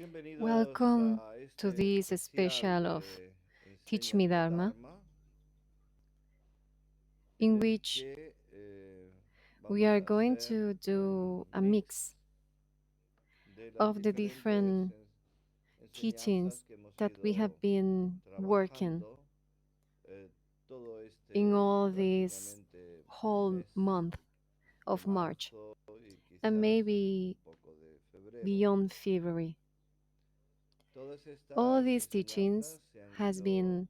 Welcome Bienvenidos a to este this special especial of de Teach Me Enséñame Dharma, Dharma, en in el which que we vamos are a going hacer to un do a mix mix de las of the diferentes different enseñanzas teachings que hemos that we have ido been working trabajando todo in este all this prácticamente whole mes month de of March marzo y and quizás maybe un poco de febrero. beyond February. Todas All estas these teachings enseñanzas se han has ido been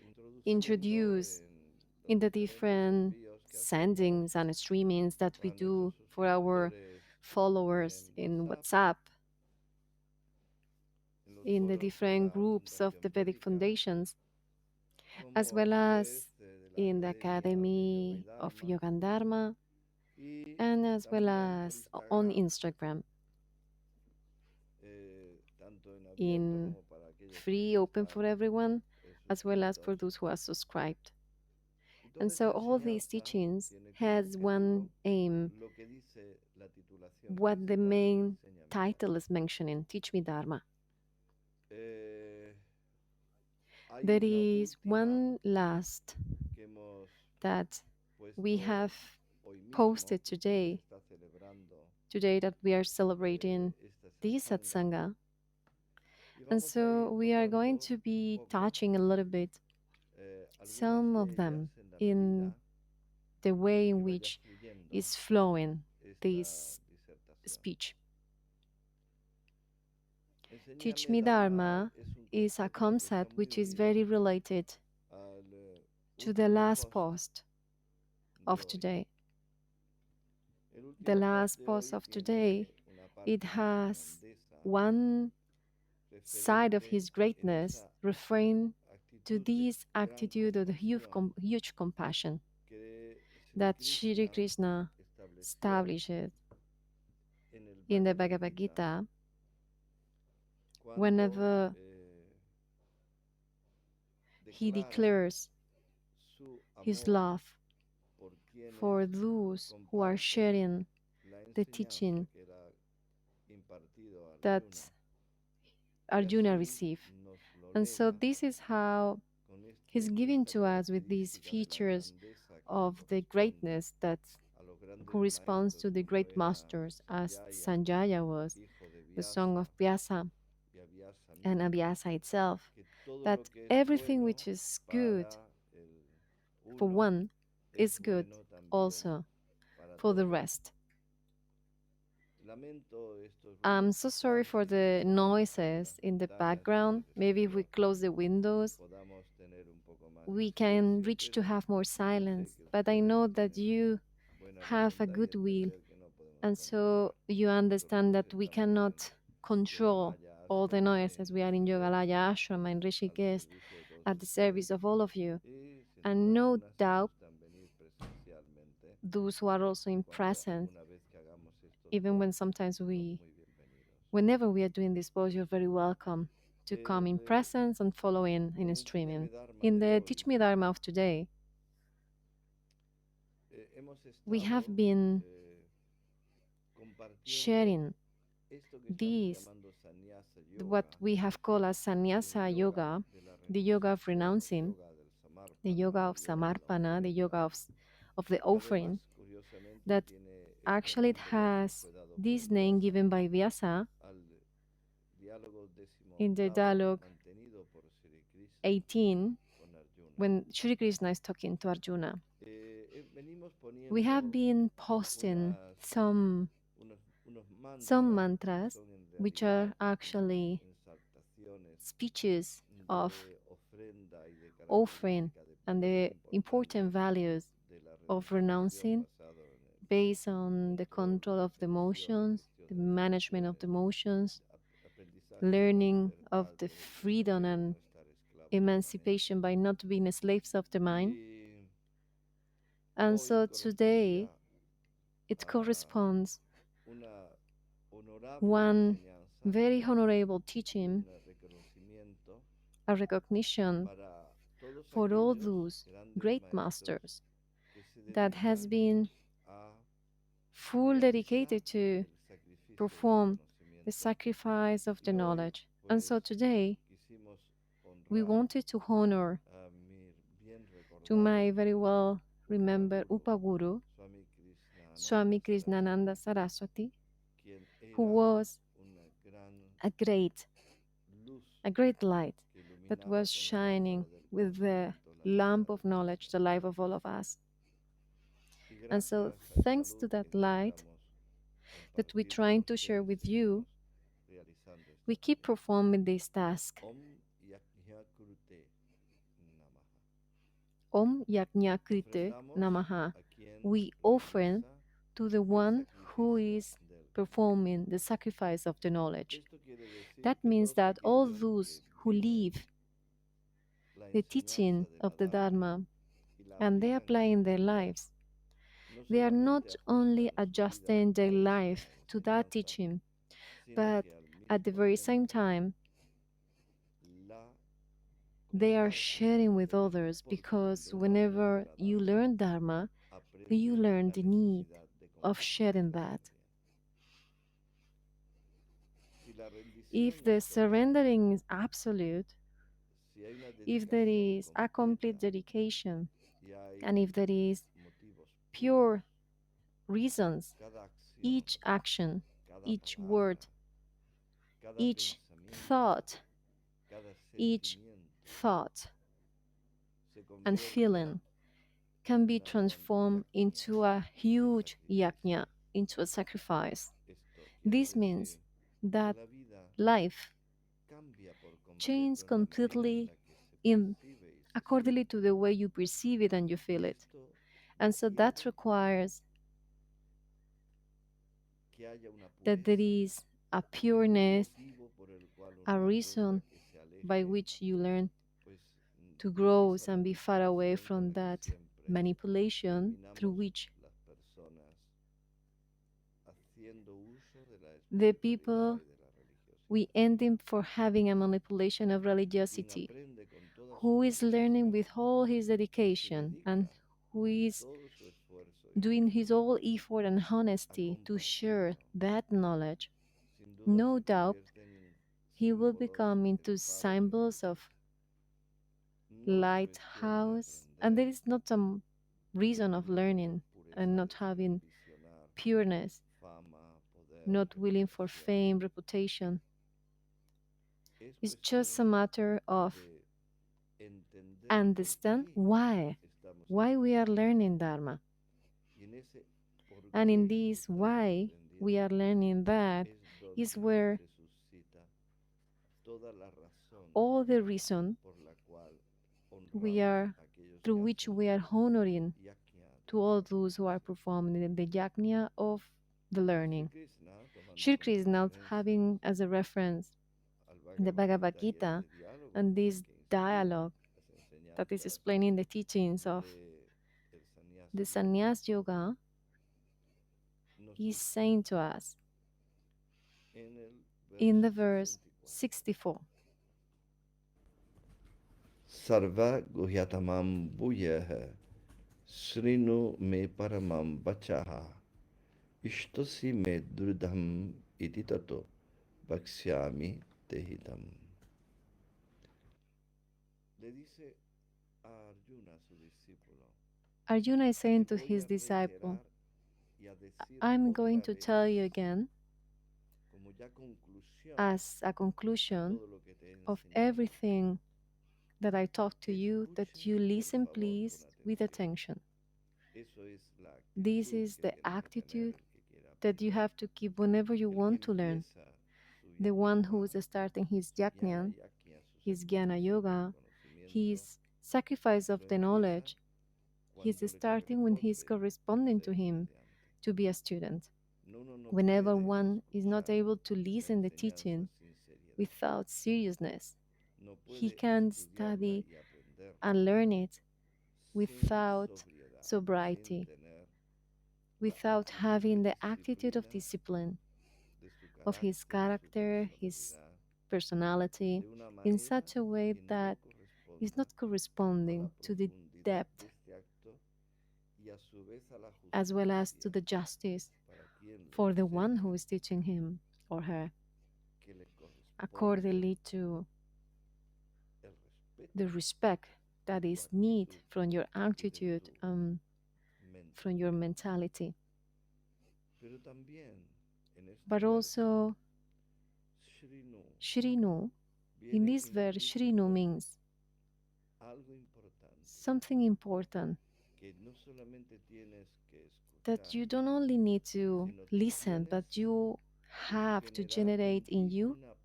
introduciendo introduced en in los the diferentes different envíos que hacemos sendings and streamings that we a nuestros do for our suscriptores followers en in WhatsApp, WhatsApp, en los in the foros de different la groups of the Fundación Vedic Védica, foundations, as como a well su vez as de la in the Academia de Yoga y Academy of Dharma Yoga and Dharma, y and as well también por as on Instagram, Instagram, tanto en abierto in como para aquellos que free, open están for everyone, as well as suscritos. for those who are subscribed. Y And toda so esta all these enseñanza teachings tiene como has one objetivo aim, lo que dice la titulación what the principal, main Enséñame title Dharma. is mentioning, Teach Me Dharma. Eh, Hay There una is última one last que hemos that we puesto have hoy mismo, posted porque se today, está celebrando today that we are celebrating esta this satsanga, satsanga. y And vamos a so ir we are going tocando to un be poco touching a little bit algunas some de of them ellas en la in medida the way que in vaya which fluyendo is flowing esta this disertación. speech. Teach Enséñame Me Dharma Dharma es un is a concepto que está concept muy which is very unido related al to the último last post post de of hoy. today. El The último post last de post hoy of today, tiene una it parte más has grandeza one side of referente his en greatness esa referring to actitud de this gran attitude of the compasión huge compassion que Sri that Shri Krishna Krishna estableció establishes en el in the Bhagavad Bhagavad Gita Gita cuando whenever he declara declares su his amor love por quienes for those who are comparten sharing la the enseñanza teaching que era impartido a Arjuna. that Y Arjuna así received. nos lo And so lega this is how con he's giving esta to us with these característica de la features grandeza que le of the corresponde greatness that a los grandes corresponds maestros to the como great era masters as Sanjaya, Sanjaya was, hijo de the song of Vyasa y Vyasa and mismo, Abhyasa itself, que todo that lo que es everything bueno which is good para el for uno one es is good bueno también also para for the todos. rest. Lamento estos I'm ruidos so sorry quizás for si se the cierran un poco las noises in the ventanas en background. el Maybe if we estudio close the y windows, podamos tener un poco más de we can silencio, reach to pero have more yo sé silence. que But I ustedes know that tienen you buena have a voluntad y goodwill, entender que no podemos and so controlar you los understand ruidos. that we Estamos en cannot control Yogalaya all the Ashram noise as en we are in Rishikesh Yogalaya Ashram and al Rishikesh servicio de todos at the ustedes service of all of you. y sin duda And no alguna si doubt, gustan venir presencialmente those who are also in cuando presence, alguna vez que hagamos estos even when posts sometimes son we, muy bienvenidos. whenever we are doing this post, you're very welcome to come in El, presence and follow in el Enséñame streaming. Dharma In de the Teach hoy Me Dharma of today, hemos we have estado been compartiendo sharing esto que estamos these, llamando sannyasa what yoga, we have called as el sannyasa yoga yoga, de la the yoga of renunciación, el renouncing, yoga del the samarpana, yoga el of yoga de la samarpana, the ofrenda, yoga of the que offering, además curiosamente that tiene este actually it nombre y así has fue dado por this name Vyasa given by Vyasa al diálogo in the decimoctavo dialogue mantenido por Sri Krishna 18 con Arjuna. when Shri Krishna is talking to Arjuna. Venimos We have poniendo been posting unas, unos some mantras que mantras son en which realidad are unas actually ensaltaciones speeches of de ofrenda y de offering característica de and puntos the important importantes values de la of renunciación renouncing basado en el based on the control, control of the definición y emotions, gestión the de las management of emociones, the emotions, aprendizaje de la learning of libertad the por el freedom desapego y and no estar esclavos de la mente. emancipation by not being slaves of the mind. Y And hoy so today correspondía it a corresponds una honorable one enseñanza very honorable y teaching, un reconocimiento a recognition para todos for all aquellos those grandes great maestros masters que se that has dedican been a full realizar dedicated to el sacrificio del perform the conocimiento. sacrifice of Y the hoy, knowledge. And pues, so today, quisimos we honrar wanted to honor a mi bien to recordado my very well remembered Upaguru, Upaguru, Swami Krishnananda Swami Krishnananda Saraswati, Saraswati, quien who era was una gran a great, luz a great light que that iluminaba was con la lámpara shining del with the conocimiento la vida lamp de of knowledge, muchas the life of all personas. of us. Y And so, gracias a esa thanks to luz that que light intentamos that we're compartir con trying to share ustedes, with seguimos you, realizando we esta keep tarea. performing this task. Om Yagñyayakrite Namah. Om Yagñyayakrite Ofrendamos Namaha. a quien We offer realiza to the el one who sacrificio is del performing the sacrifice of the knowledge. Esto quiere decir That que means todos that all aquellos que those who viven live la the enseñanza teaching de la of the Dharma Dharma y la and they aplican apply en in su their vida, lives, no they are solamente not only ajustan su vida adjusting a their esta life to that enseñanza, teaching, sino but que al at the mismo very same tiempo time, la they are comparten, sharing with porque others because cuando uno aprende whenever la you Dharma, learn Dharma, you aprende learn la the need necesidad de of sharing compartirlo that. también. Si la If rendición the es total, surrendering is absolute, si hay una if there dedicación is a complete completa dedication, y hay and if there is motivos puros, pure reasons, cada acción, each action, cada each palabra, word, cada each pensamiento, thought, cada each sentimiento thought se and convierte feeling en can be una gran transformed yajña into a de huge sacrificio. yajna, into a sacrifice. Esto quiere This decir means que that la vida life cambia por completo changes en la medida en completely la que se in percibe y se accordingly siente. to the way you perceive it and you Y feel it. esto And so that requiere requires que haya una that there pureza, is a un pureness, motivo por el cual a uno aprenda reason que se by aleje, which you learn pues, to de grow esa and be far away manipulación con from la que that siempre manipulation through terminamos which las personas haciendo uso de la the espiritualidad people y de la religiosidad. we end in for having a manipulation of Quien religiosity, aprende con toda su who is learning dedicación with all his y se dedication and dedica who con is todo su esfuerzo y doing his dedicación all effort and a honesty to share compartirlo, that knowledge, sin duda no se doubt convierten en he will símbolos become de into faros de symbols luz. of No es cuestión de lighthouse. And aprender there is not a reason y of no tener learning and pureza not de sin having ambicionar pureness, fama, poder, not willing for reputación. fame, reputation. Es It's just a cuestión matter of de entender por understand qué estamos why we are aprendiendo. learning Dharma. Y en ese por And in qué this estamos why we are aprendiendo learning that es is donde where se suscita toda la razón all the reason por la cual we honramos are a aquellos through que which hacen we are honoring yajna to del all those who are sacrificio. performing the yajna of the Sri learning. Krishna, tomando Shri como Krishna referencias having as a reference al the Bhagavad Bhagavad Gita y Gita este diálogo and this que inspira dialogue las that is enseñanzas explaining the teachings of de el the sannyasa yoga, sannyas yoga nos is dice saying to us en el in the verso verse 64: 64. Sarva guhyatamam bhuyaha srinu me paramam vachaha ishtasi me drudham iti tato bhakshyami tehitam. Le dice a Arjuna, su discípulo, Arjuna is te saying to voy his a disciple, reiterar y a decir I'm going otra to vez, tell you again, como ya conclusión as a a conclusion todo lo que te he of enseñado, everything that I talk to you, escucha that you por listen, favor con please, with atención. attention. Eso es la This actitud is que the tiene que tener attitude el que quiera that you aprender. have to keep whenever you El que want to learn. empieza su The one yajna, who is starting his su jnana yajna, yajna, su his jnana sacrificio del yoga, conocimiento, his sacrifice of lo the empieza knowledge, he's cuando le starting when he's corresponde corresponding ser to him estudiante. to be a student. Uno no Whenever puede one is not escuchar able to la listen the enseñanza teaching sin seriedad. without seriousness, No he puede can estudiarla study y aprenderla and learn it sin without sobriedad, sin sobriety, tener la without actitud de having the attitude of disciplina discipline de su of his carácter, de su character, his personalidad, personality, de una in manera such a way que no that is corresponda not a la corresponding to the profundidad depth de este acto y a su vez a la as well as to justicia the justice para quien le for the one enseña. who is teaching him or her. ponte accordingly to el the respeto respect de that tu is need actitud from your y de attitude, tu from your mentalidad. mentality. Pero también en este But verso, also, Shrinu Shrinu, in viene this verse, Shrinu implícito means algo importante something important, que no solamente tienes que that escuchar, you don't only need to sino listen, tienes but you que have to generar en generate in ti you una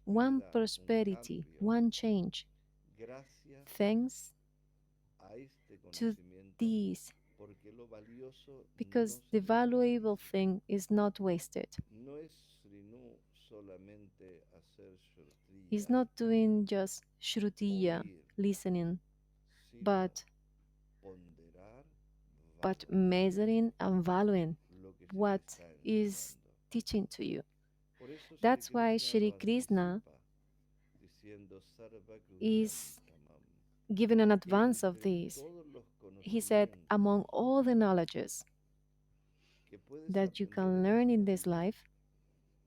one prosperidad, un prosperity, cambio, one change, gracias thanks a este to conocimiento, these, porque lo valioso no because the se valuable desperdicia. thing is not wasted. No es Srinu solamente hacer It's shortilla, not doing just shrutiya, oír, listening, sino but ponderar, valorar measuring and valuing lo que se te what está is enseñando. teaching to you. Por eso Sri That's why Krishna lo Shri Krishna anticipa, diciendo Sarvaguhyam is Tamam. given an advance of Entre this. todos los He said, among conocimientos all the knowledges que puedes that you aprender can en learn in esta this vida, life,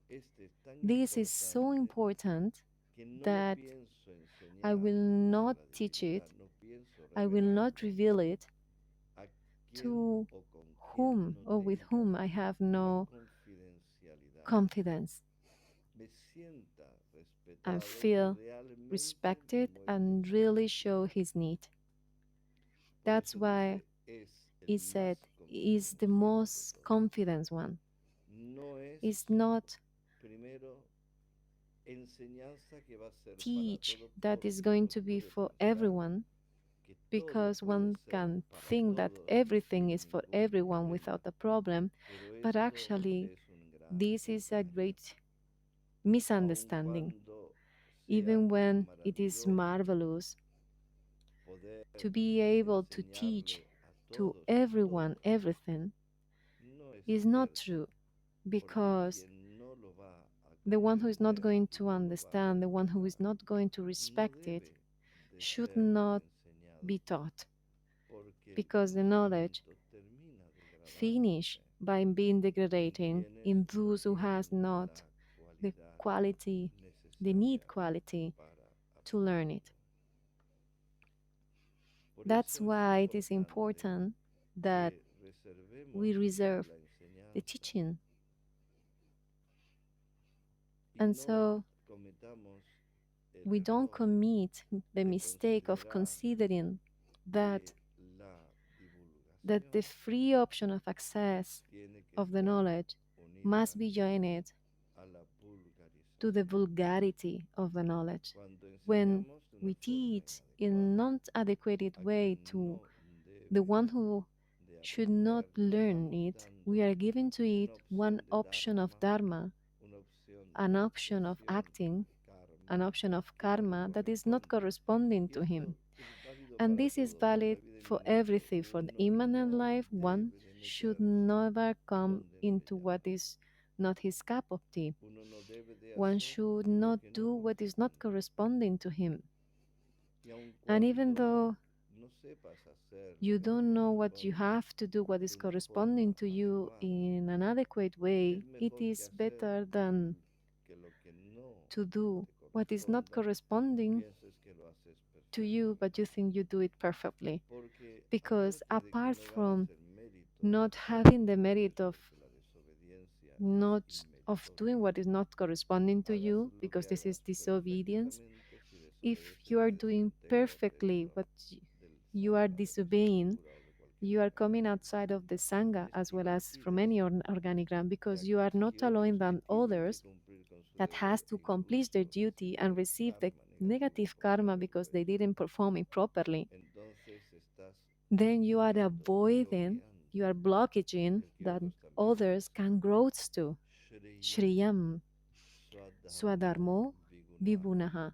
este es tan this is so importante important que no lo that pienso I enseñar, will dice not la teach it, divinidad, no pienso I will not revelarlo reveal it a quien to o con quien whom no or with tenga whom I have una no confidencialidad, confidence me sienta and respetado y feel realmente le respected muestre and su really show necesidad. his need. Por That's eso why dice, es el he said más is the confidencial de most todos. confident one. No es, It's not primero, enseñanza que va a ser para teach todo, that is porque going uno to be puede for pensar everyone, que todo because puede one ser can para think that todos everything sin is for ningún everyone problema. without a problem, Pero but esto actually, es un gran this is a engaño. great Aun misunderstanding. cuando sea Even when it is maravilloso marvelous poder to be able to teach enseñarle a to todos everyone todo, everything, no es is not cierto, true, porque because quien no lo va a the one who is not comprender going y to no lo va a understand, the one who is respetar, not going to no respect it, debe de should ser not be enseñado, taught, porque el because the knowledge conocimiento termina finish degradándose by being en degrading quienes in no those who has tienen not la the cualidad quality, the necesaria need quality para to learn it. aprenderlo. Por That's eso es why it is importante important that que reservemos we reserve la the enseñanza teaching. y And no so cometamos el we don't error commit the de mistake of considerar considering that que la the divulgación free option of access tiene que of the estar knowledge unida must be joined a la to the vulgarización. vulgarity of the knowledge. Cuando When enseñamos de una we forma teach in inadecuada non-adequate a way quien to no the debe one who de should not aprender, learn estamos it, we dando are giving to it una one opción de option of Dharma, Dharma, una opción de an option of meditación, acting, de an karma option of que no le karma that is not corresponde. corresponding Y to him. esto es válido And para this is todo, para la valid vida for inmanente. everything. For the Uno immanent no life, one debe de should meterse never come donde no le into what llaman. is not his cup of tea. Uno no debe de One hacer should lo not que no do what is not corresponde. corresponding to him. Y aun And even cuando though no sepas hacer lo you que te don't know what you corresponde have to do, what de is una forma corresponding to you adecuada, in an adequate way, es it mejor que is hacer better than que lo que no to do te what is not corresponda, corresponding pienses que lo haces to you, but you perfectamente. think you do it perfectly. Porque Because aparte de que apart no ganas from el mérito de not having the hacerlo, merit eso of de que la desobediencia es not of doing what is immeritoria. not corresponding to Hagas you, lo because que this is hagas disobedience, perfectamente, si if desobedeces, you are doing desintégrate perfectly dentro what del you are sangha, de la disobeying, estructura o de cualquier you are coming organismo. outside of the Sangha as well as from Impides any organigram, because you are not que allowing otros que than tienen que others cumplir con su that deber has to accomplish their incluso duty and recibir el receive the karma negativo negative por no karma haberlo because they hecho. didn't perform it properly, Entonces estás then you are impidiendo, avoiding, you bloqueando are blockaging el que that otros también others can crezcan. grow to. Shriyam Shriyam Swadharmo Swadharmo Vigunaha Vibunaha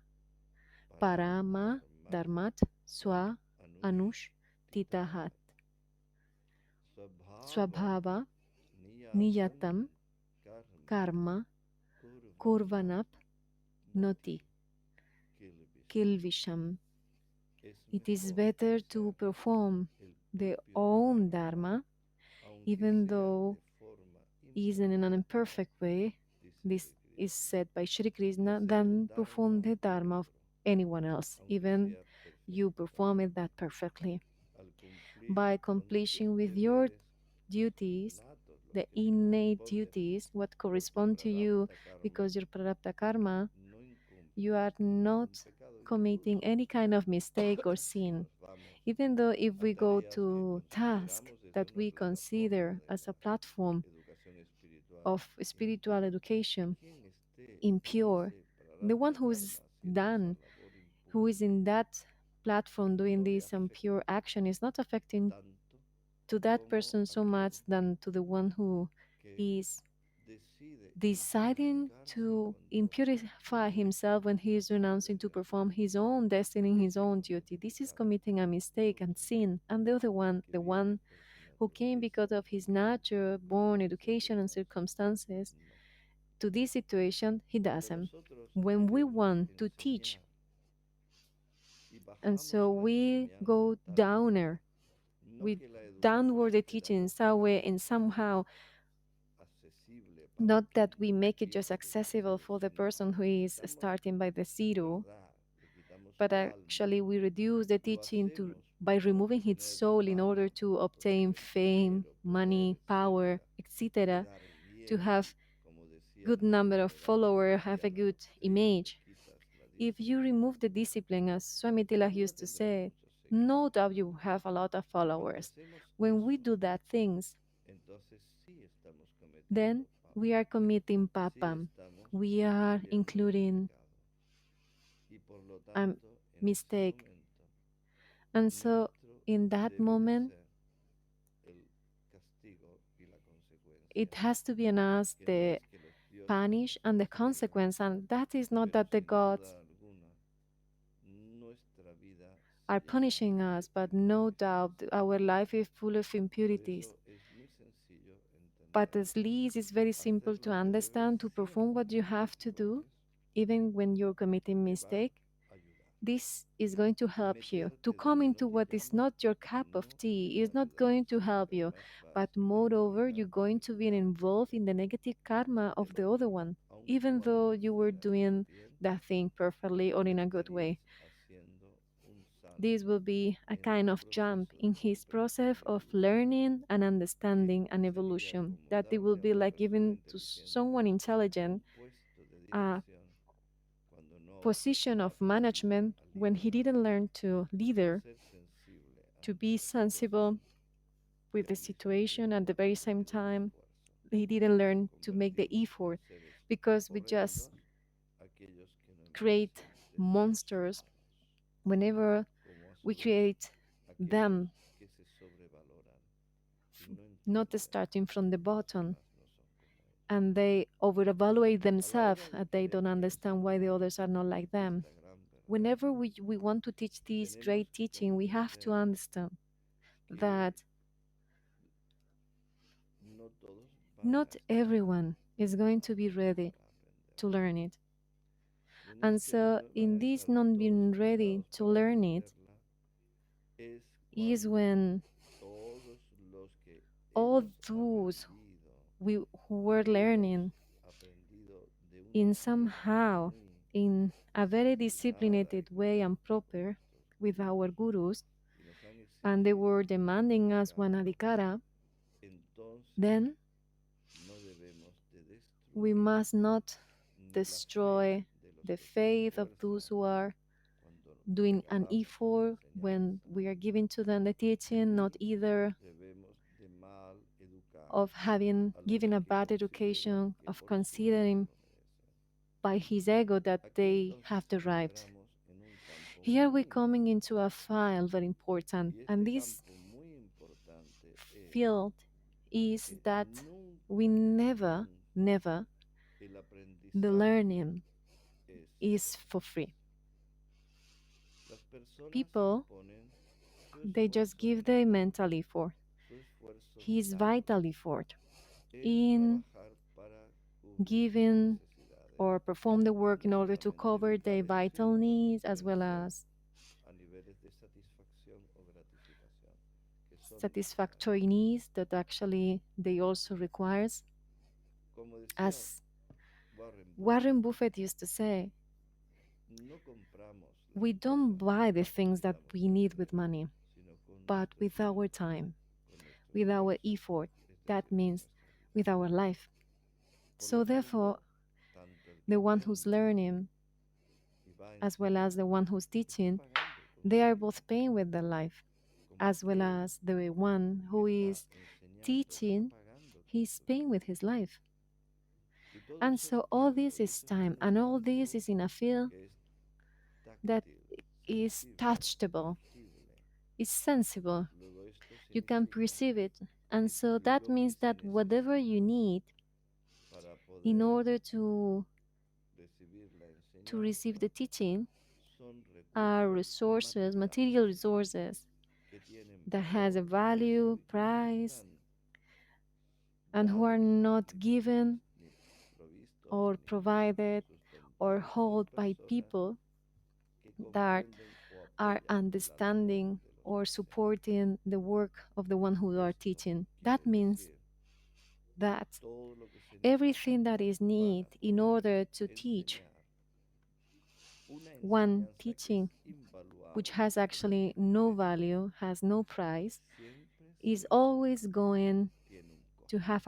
Param Parama Dharmat Dharmat Swa Anush Anush Titahat Titahat Swabhavam Swabhava Niyatam Niyatam Karma Karma Kurvanap Kurvanap Noti Noti Kilvisham. Kilvisham. Es It is mejor better to hacer perform el the propio own Dharma, Dharma, aunque even sea though de forma is in an imperfecta, imperfect way. dice This Sri is said by Shri de Krishna hacer el than perform Dharma the del Dharma of otro, anyone else, aunque even sea you perfecto. perform it that perfectly. Al cumplir By con tus completing with your deberes duties, innatos, los the que le innate corresponden duties, what por tu correspond to you prarabdha karma, because your prarabdha karma, no you incumples are ningún not pecado. committing Incluso any kind of mistake or si sin. nos vamos Even though if a we go tareas que to tasks consideramos desde that una we plataforma consider de as a platform educación espiritual of spiritual impura, education, quien esté en impure, ese the one prarabdha who is karma haciendo esa done, labor who impura, is in that platform doing no le this impure afecta action is not affecting tanto to that como person so aquel much than to the one who que is decide deciding impurificarse to cuando impurify himself when he is renouncing to perform his own destiny, his este own duty. This is mortificado, committing a el mistake and otro sin. And the other one, que the viene one por su who came naturaleza because of his viviente nature, born, se education, and deshace. circumstances No. to this situation, he Cuando doesn't. nosotros When we queremos want to teach, enseñar y and bajamos so la we enseñanza go tal vez, downer, no we que la eduquemos downward the teaching in some way pedagógicamente and somehow accesible para not that quien we make it just empieza desde accessible cero, for the sino person who le is quitamos starting by the su zero, verdad, le quitamos but su alma, actually we reduce the lo teaching to hacemos by por removing his obtener soul in order fama, to por obtain obtener fame, dinero, poder, money, power, etcétera, etc., quedar to bien, have como decía good nuestra number of elegante followers, have a cristiana good doctrina, le image. quitas la If you disciplina, remove the discipline, as Swami Tilak nunca used to tendrás say, muchos no seguidores. doubt you have a lot of Cuando followers. hacemos When we eso, do that things, entonces sí estamos cometiendo then we are committing sí papam. estamos We are incurriendo en el including pecado. Y por lo a tanto, en ese mistake. momento, And so nuestro in that debe de moment, ser el castigo y la consecuencia, it has to be on us que no the es que los dioses punish nos and the castiguen, consequence. And that is not pero that the sin gods duda alguna, nuestra vida se are llena punishing de us, but no impurezas. doubt our life is full of Por impurities. eso es muy sencillo But entender, as least it's very hacer simple to lo que debes understand, to perform siempre what you que te have to do, equivoques, even when you're committing te va mistake. a ayudar. This is going to help you to Meterte come donde no into te what is llaman not your cup of no te tea va a is not ayudar, going to help siempre es you, más but fácil moreover, you're empinarte going to be delante involved in the del negative karma of the other otro, one, aun even though cuando you were fueras doing bien, that thing perfectly or in a good estarías way. haciendo un This salto will be a en kind tu of jump proceso de in his process comprensión y of evolución, learning and que understanding and sería evolution. como That it will darle a be una like persona giving to inteligente someone un intelligent puesto de a dirección cuando no position ha of aprendido management a when he liderar, didn't learn to a leader, ser sensible to ante be las cosas sensible with y the al mismo situation at the tiempo very same hacer el time. esfuerzo. He didn't Nos learn to make the convertimos en effort seres because we just horrendos aquellos que no create merecen de Dios monsters amados, whenever como a su we vez create aquellos them, que se sobrevaloran y no not entienden starting from the que los bottom, demás no son como ellos. and they over-evaluate A la themselves hora de and they querer don't understand why the enseñar others are not like them. esta gran verdad, Whenever we want to teach this tenemos great que teaching, we have to comprender understand que that no todos van a not estar everyone is going to be preparados ready para aprender. to learn it. Y no es And que so, no van in a this estar not todos being ready preparados to para learn it, aprenderla, es is cuando when todos los que all hemos those aprendido, who were hemos learning aprendido de una in manera somehow, muy in a very disciplinada y disciplined way and correcta por proper nuestros with gurús our gurus, y nos han and they exigido were un demanding us one adhikara, adhikara, entonces then no debemos de we destruir must not ni la fe destroy de los the que se faith of those esfuerzan who are cuando doing an regalamos una effort when enseñanza, we are giving to them the teaching, not ni either debemos de mal educar of having a los given a que bad consideran education, que of por suerte considering lo merecen. by his ego that Aquí they entonces have derived. entramos en un campo Here we're muy coming into a importante file very important, y and este this campo muy importante es field is que that we nunca, never, nunca never, el the aprendizaje learning es is for fortuito. free. Las personas People, ponen su they just esfuerzo give their mental effort, su esfuerzo his vital vital effort en in trabajar para cubrir sus giving necesidades, or perform the work no in order to solamente cover their vitales, vital sino para needs as well crecer as a niveles de satisfacción o gratificación que son necesarios. satisfactory needs that actually they also requires Como decía as Warren Buffett Warren Buffett used to say, no compramos las we don't cosas buy the que things that necesitamos we con need with dinero, money, sino con but nuestro with our tiempo, time, con nuestro with our esfuerzo, effort, es that decir, con means nuestra vida. with our life. Por lo So, therefore, tanto, tanto el que the one who's aprende learning y va a as well as enseñar the one who's está teaching, pagando con they su are vida, both paying with their life, como as well aquel as the one que who está is enseñando está teaching, pagando con he's su paying vida. with his life. Y todo And eso es so all tiempo, this y is eso está time, en un and all this campo is in a field que es that táctil, is sensible, touchable, tangible. is sensible. Luego esto You can significa perceive it. And que so that lo que means se that whatever you necesite need para in poder order to recibir la receive enseñanza the teaching son are recursos resources, material materiales resources que tienen that has a valor, precio value, y que no price, están and who are dados not ni, given ni provistos or ni provided or sustentados por held by personas people que that comprenden o are apoyan la labor understanding de los or docentes. supporting the work of the one who are Esto teaching. That quiere means decir que that todo lo que se everything necesita that is para needed in poder order to teach enseñar una one enseñanza que es teaching which invaluable, has actually no preciosa, value, has no price, siempre, is siempre always going tiene un to costo. have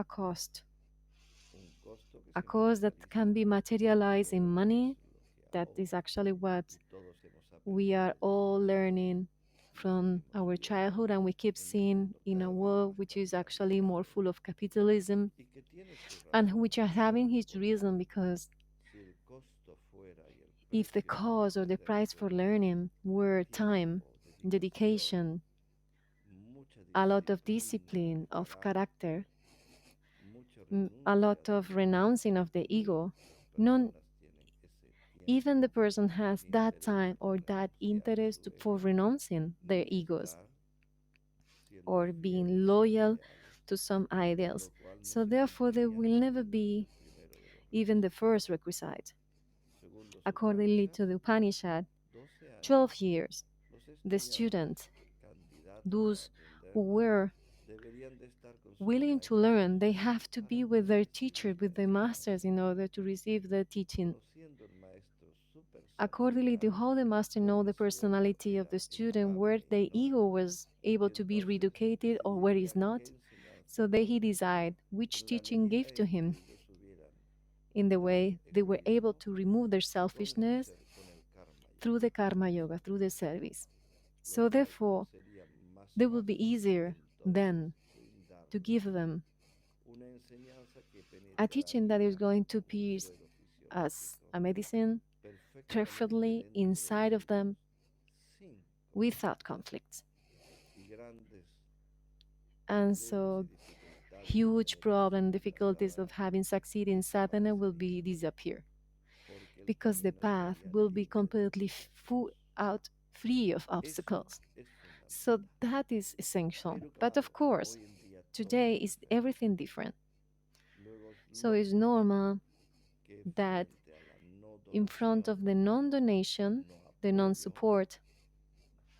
Un costo que a se cost that materializa can be en materialized in todo lo que es money. lo que That is ahora actually what y todos hemos we are aprendido all vivir learning y from seguimos our viendo childhood, and we keep en un seeing mundo in a cada vez world más which is actually more capitalizado full of capitalism, y que tiene su and razón which are de ser, having his reason porque because si el costo fuera y el if the precio para cause or the aprender price for fuera learnning were time, tiempo, dedicación, dedication, mucha a lot of disciplina de discipline, of carácter, character, mucha a renuncia lot del of ego, renouncing of the muy ego, pocas none, personas tienen ese even the tiempo person has ni that interés time or por that renunciar a interest su for ego, renouncing their ni egos estar siendo or being fieles a loyal ideales, to some sin ideals. lo cual no So se therefore, there cumpliría will never el be primero de los even the requisitos. first requisite. Según los Accordingly Upanishads, to the Upanishad, 12 12 años, years, los the estudiantes, students, candidatos a those who aprender, were deberían de estar con sus willing to maestros learn, they have to para be with poder their teacher, recibir la with their masters enseñanza. in order to receive the teaching. Conociendo el maestro su Accordingly, the personalidad, Holy Master know donde the su ego personality of era the student, where educable y the no, ego was able y to be entonces reeducated or where is decidiría not. qué enseñanza So they he darle. decide which En la teaching medida give to en que him ellos hubieran in the quitado way they were able egoísmo, to remove their con selfishness el karma through yoga, the karma yoga, through the service. lo So cual therefore, sería más they will be fácil easier entonces then to give brindarles them una enseñanza que a teaching that is penetraría going to como un pierce suero as fisiológico a medicine perfectamente perfectly dentro de inside of ellos them sin without conflictos conflicts. y grandes And problemas y so dificultades de huge tener problem, éxito en la difficulties of sadhana having succeed in sadhana will desaparecerían be disappear porque el because the camino path estaría will be libre completely de full obstáculos. out free of Eso obstacles. es So fundamental. that is essential. Pero But of claro, course, hoy en día todo today es is diferente. everything different. Luego es So it's lógico normal que that frente a la no in front donación, of the non donation, no the non apoyo, support,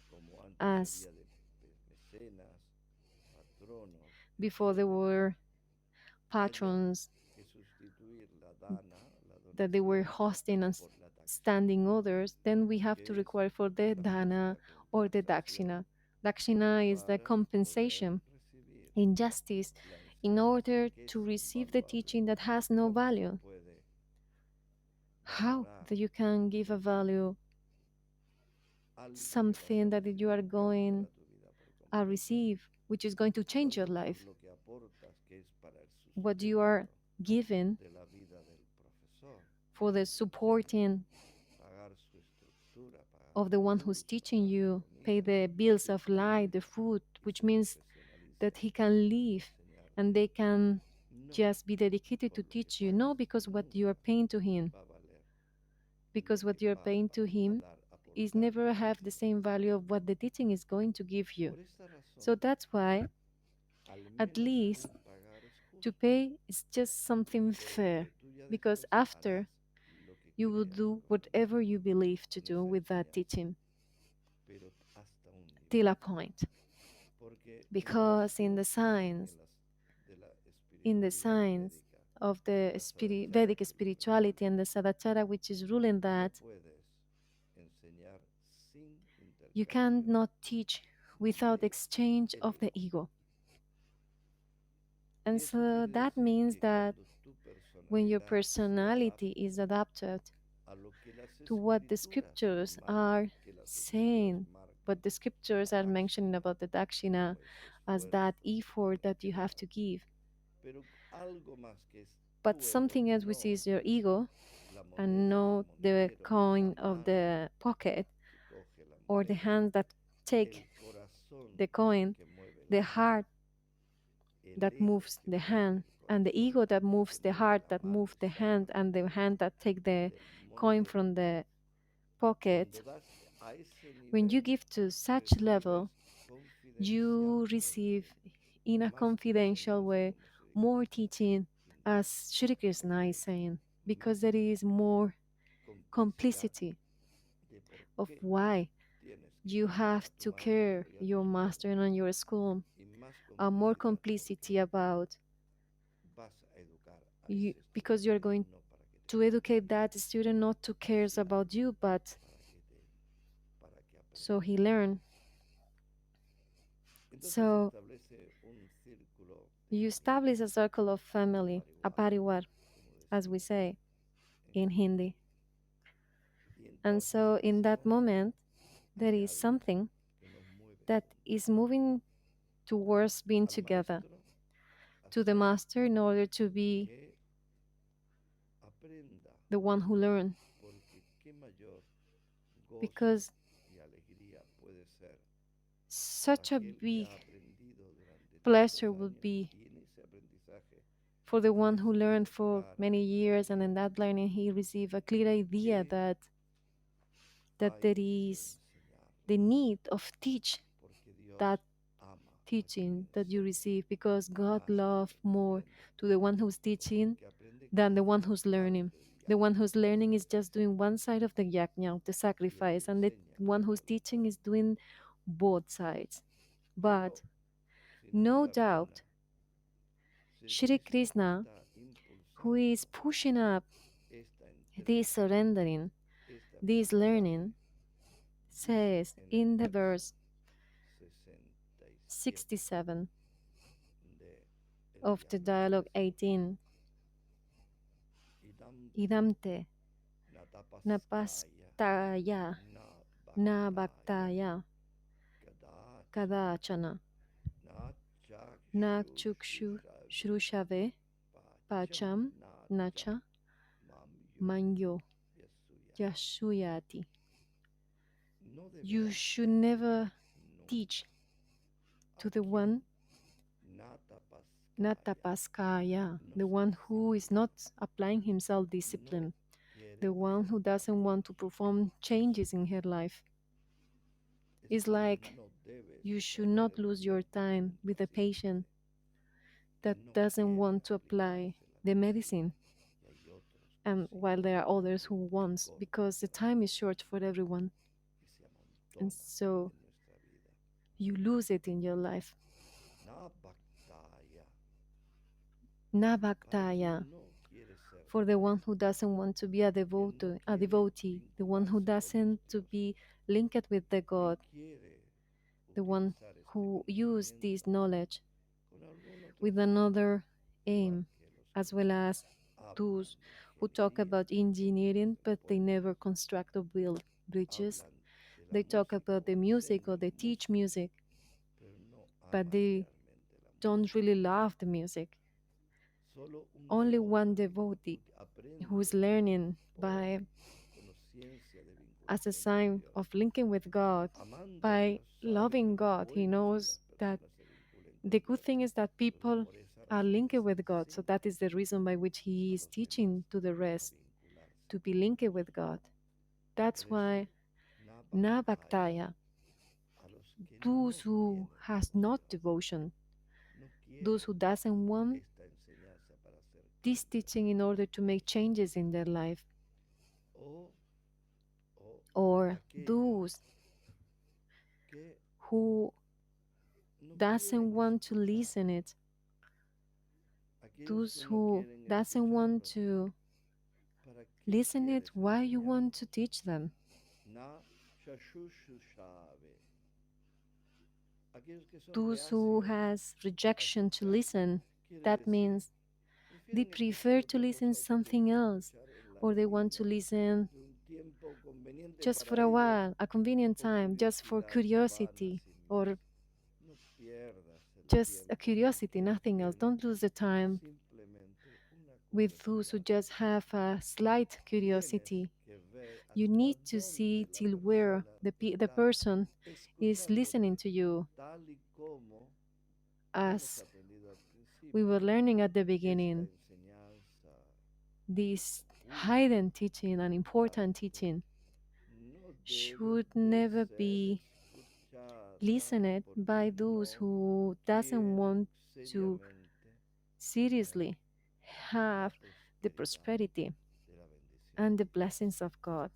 como antes as había de mecenas, patronos, before there etcétera, were haya patrons, que sustituir la dana, la that they were donación, hosting and por la dakshina, standing others, then we have to que es require for the la dana justa or the compensación dakshina. Dakshina is the para poder compensation, recibir injustice, la in enseñanza order que es to receive the invaluable. teaching that has no ¿Cómo se value. puede How valorar that you can give a value algo que vas a something that you recibir are que cambiará going tu vida por to completo receive, which is going to change your cuando por life? lo que aportas, que es para el What you are sustento given de la vida del profesor, for the sí, supporting pagar su estructura, pagar of la the one who's luz, teaching pagar la you, pay comida, the bills se of light, the equilibre food, y which se means that profesionaliza he can en live and enseñarte, they can no just be dedicated por to lo que teach you. pagas, No, because what you are nunca paying to him, va a valer lo because que what you are va paying to a him dar, is aportar never a have tu the vida. same value of what the teaching is going to give you. Por esta So razón, that's why, al at menos least, un pagar es to justo, pay is just something fair, porque tú ya because después harás after lo que you will creas do whatever you believe to con do esa with that enseñanza, teaching pero hasta un till nivel. a point. Porque en el Because aspecto in the de science, la in the espiritualidad science védica, of the la Sadachara Vedic que viene de spirituality and India. the Sadachara which is ruling No that, puedes enseñar sin you intercambio cannot teach without de exchange el of the ego. ego. Y And eso so quiere that decir means que that cuando tu when your personalidad se personality is adapta adapted a lo que las to what the escrituras scriptures marcan, are que las escrituras saying, marcan what the la scriptures are mentioning dáksina about the dakshina como ese as that esfuerzo effort that you have integral. to give. Pero algo más que es But tu ego, something else which no is your ego la and moneda del not the monedero, ni la coin of mano the pocket que coge la or the moneda, hands that take el corazón the coin, que mueve la the mano, heart el that ego moves que the mueve hand, el and the corazón ego that que moves the mueve heart, la that mano moves the hand, and the exactamente hand that take the del coin monedero. from the pocket. Cuando das a ese When you nivel, give to such recibes level, you confidencialmente receive in a más confidential enseñanza, way como se dice more teaching, indica, as Shri Krishna is porque saying, más because there is more complicidad complicity de por of qué why tienes que you educar a have tu to maestro care y a tu your escuela, master and your school, y más more complicidad complicity porque about vas a educar a you, ese because you're estudiante going no para que te to educate critique, that student not to cares sino about you, but para que para que so aprenda. he learn. Entonces se So establece un círculo de you familia, establish a circle of un family, a parivar, parivar, como as we decimos say en in Hindi. Hindi. Y And entonces so in that eso moment, there is añade something que nos mueve that juntos. is moving towards being Al together maestro to the hacer master in order to be que aprenda, the one who learn. porque qué mayor gozo Because y alegría puede ser such a aquel que big ha aprendido durante tantos pleasure would años be y en ese aprendizaje for the one who learned recibe for clara many years, and in that conciencia learning he received a clear idea que that hay there que is enseñarlo, the need of teach porque Dios that ama a quien teaching that you enseña receive, because God más que a love quien more aprende, to the one who's porque el teaching que aprende than the one hace who's learning. parte del The one yagna, who's del learning is just sacrificio, doing one side of the yajna, of the y el que sacrifice, and the enseña one who's hace lo teaching is otro. doing both sides. But Pero, sin no duda alguna, doubt, si Shri Krishna Krishna, está who is impulsando pushing up esta this entrega, surrendering, este this aprendizaje, learning, dice says en el in the verso verse 67 67 de el of the Yagñyayakrite dialogue 18, Idam te Idam te natapastaya napastaya na na bhaktaya bhaktaya kadachana kadachana na na chukshu chakshushrushave shrushave pacham pacham na cha nacha mamyo manyo yasuyati. yashuyati. No You deberás should enseñar never teach nunca a to the quien one natapaskaya natapaskaya, no the se one who is disciplina, not applying himself no discipline, quiere the one hacer who doesn't cambios. want to perform changes in her life. Es It's como like no debes you should perder not el lose your tiempo con time un with a paciente patient que that no doesn't quiere want to apply aplicarse la the medicina medicine, y hay otros que and sí, while there are others who que wants, corren because the detrás time de is short for nosotros, everyone, que se and amontonan so en nuestra vida. you lose it in your life. Na bhaktaya, para Nabhaktaya, quien no quiere ser for the one who doesn't want to be quien no a quiere devotee, the one who vincularse con los doesn't to dioses be linked with the y God, quiere the one utilizar este who use this conocimiento knowledge con algún otro with fin, another igual aim, que los as que well as hablan those de who talk ingeniería, about engineering de but they never puentes, construct or build bridges. hablan de la They talk música about o the music or enseñan they teach música, music, pero no but aman they realmente la don't música. really love the music. Solo un Only one devoto devotee porque who is aprende learning por by conciencia de as a vinculación con sign Dios, of linking with God, amando a by Dios, sabe que loving lo God. He bueno es que knows las that personas se vinculen the con good Dios. thing is that Entonces, people por esa are razón linked les with God. So enseña that is the reason by which a He is los demás teaching to the a rest vincularse to be con linked Dios. with God. Por That's eso, why Nabhaktaya, Nabhaktaya, a los que those no who tienen has not devoción, devotion, no those quieren who doesn't want esta enseñanza para hacer this cambios, teaching in order to make changes in their life, o, o or aquellos those que who no doesn't quieren want to escuchar, listen it, those que no who quieren doesn't want escucharlo? to ¿Para qué listen it, quieres why you enseñar? want to teach them? Na shashushushave. Aquellos que son Those who reacios has a rejection to escuchar, listen, quiere that decir, means they prefieren escuchar prefer to otra listen cosa o quieren something else, escuchar en la or they want medida to listen de un tiempo conveniente just para for a ellos while, a convenient o time, just for curiosidad vana curiosity, sin más. or No pierdas el just a tiempo con curiosity, nothing else. gente Don't lose the que time simplemente una with those who curiosidad just tiene. have a slight Tienes curiosity. que ver You hasta need to see dónde la till where persona the está person is listening escuchándote, to you, tal y como hemos as aprendido al we were principio. learning at the Esta beginning. enseñanza This oculta, hidden teaching and important ocultante, teaching no debe should de never ser be escuchada listened porque by those no who doesn't quieren want to seriamente tener seriously la have the prosperidad prosperity de la bendición and the de Dios. blessings of God.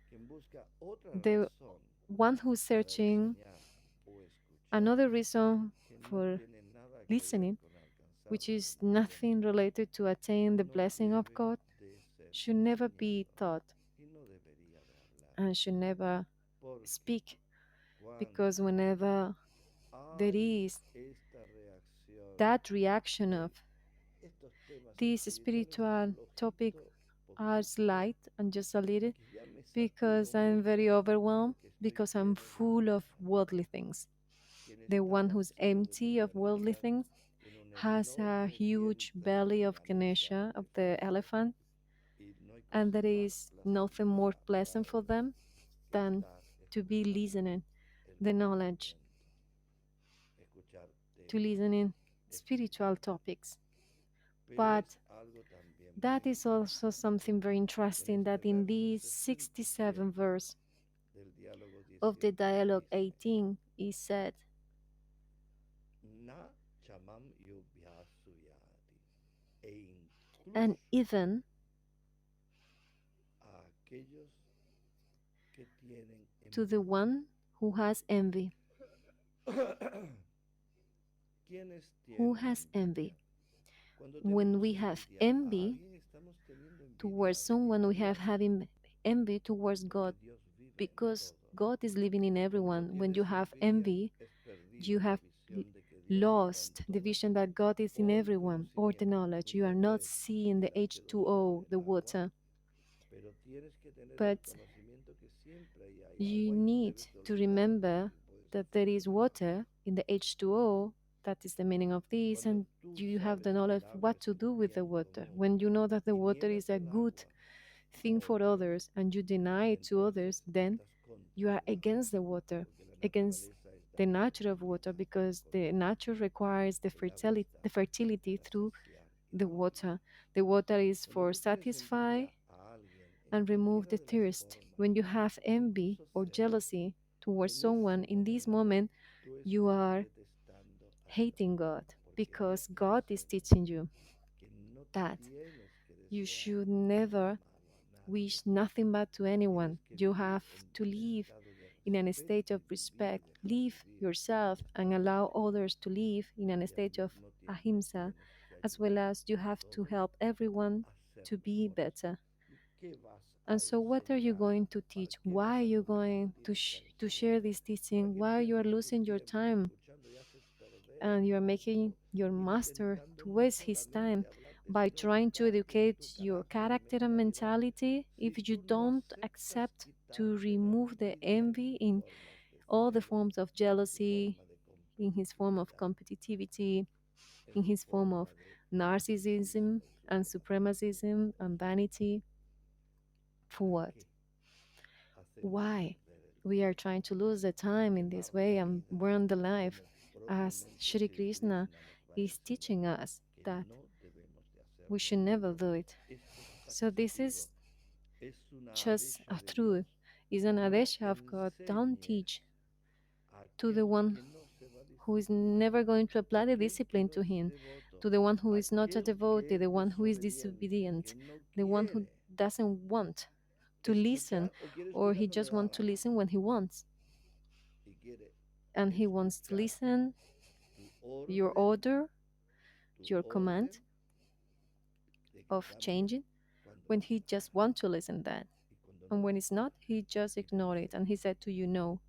Quien busca otra The razón one who's para searching enseñar o escuchar another reason que no for tiene nada que ver listening, con alcanzar which la is bendición de nothing Dios, related to attain the no blessing of debe God, de ser should never be enseñado taught y no debería de hablar, and should never porque speak, because cuando whenever there hay is esta reacción that reaction of de estos temas these espirituales spiritual topic flojito, are poquito, slight and just a little, que ya me saturo because I'm very mucho, overwhelmed, porque estoy because I'm lleno de full of ahimsa. worldly things. Quien The está one who's vacío de empty of worldly prosperidad things tiene un has a enorme huge vientre belly of Ganesha, of penalizante the flujo elephant, y no hay and cosa there más is nothing more placentera para pleasant for ellos them que than estar to be escuchando listening el the knowledge, conocimiento, escuchar to temas listening spiritual espirituales. topics. Pero But es algo también muy that is also interesante something very que en interesting, este that in verso this 67 67 verse del diálogo of the 18 dialogue dice: 18 is said, Na chamam yubhyasuyati, e and incluso even a aquellos que tienen to the envidia. one who has envy. ¿Quiénes Who tienen has envidia? envy? Cuando When tenemos we have envidia a envy alguien, estamos teniendo envidia towards de someone, we have Dios, having envy towards porque God, Dios vive en because todos. God is living in Cuando everyone. When you tienes have envidia, envy, es you perdido la have visión de que Dios está en lost the todas vision that God is in o el everyone, or the conocimiento. knowledge. Tú You no are not ves seeing el the H2O en H2O, el the agua, water, pero tienes que tener el but conocimiento que siempre hay you agua y tú need debes de to olvidarte remember que puedes that hacer there is mucho más. water in the H2O. That is the meaning of this, Cuando and tú you have the sabes que knowledge el of agua what es to un do with the bien water. común When you know that the y water is niegas a el good agua, thing no for olvides, others and you deny it to entonces others, then estás contra you are el agua, against the water, porque la against naturaleza es the dar nature of water, fertilidad because con the el agua. nature requires El agua está the fertility para through saciar y the remover. water. The water is Cuando for tú tienes satisfy envidia a alguien en and remove cualquiera the de las thirst. formas, When you have envy incluso or sea jealousy towards en ese someone, in this momento moment tú you estás are detestando a Dios, hating God, porque Dios because te God is enseña teaching you que no that tienes que you desear should nada never malo a nadie, wish nothing bad to anyone. tienes que You vivir have en to un live estado de in a state respeto of y de vivir y respect. dejar Live vivir yourself and en allow armonía. others to live in a Y al state of mismo tiempo ahimsa, tienes que as well ayudar as you a have to todos help everyone a ser to be mejores. better. ¿Y qué vas a And so, what are you enseñar? going to ¿Para teach? qué Why vas are a you going to, compartir esta to share enseñanza? this ¿Para teaching? qué Why you are pierdes tu losing your tiempo time escuchando y haces perder and you are tu making tiempo your master intentando to no waste his solamente time hablarte, by sino trying to educarte en educate tu your carácter y character and mentalidad? mentality Si if you tú no don't aceptas accept to quitarte la remove the envidia en envy su in forma de all the celo, forms of en su jealousy, forma de in his form of competitividad, competitivity, en in su his form of forma de narcissism narcisismo, en su and forma de ser supremacism and orgulloso. vanity. For ¿Para what? qué hacemos Why? perder el We are tiempo trying to y lose the time in this quemar way la and vida burn the life, como as propiamente Shri Sri Krishna Krishna nos va a is enseñar teaching us que that no debemos de we hacerlo, should never pero do it. esto es So this taxativo, is es una just adesha a de truth, Dios. is an No adesha of God. Don't enseñes teach a to the aquel one que no se va a who is disciplinar, never going to apply the aquel que discipline no to es him, devoto, to the one who is not a aquel que devotee, es the one who is desobediente, que disobedient, no the one who quiere doesn't want to listen, escuchar o quiere or escuchar he cuando le just da la wants to gana listen when he wants, y quiere and he wants to escuchar listen tu your orden, order, tu your command, orden of cambia changing, cuando when no he se just para. want to listen that. Y cuando And no, when it's not, he just ignored it. dice, And he said to you, no.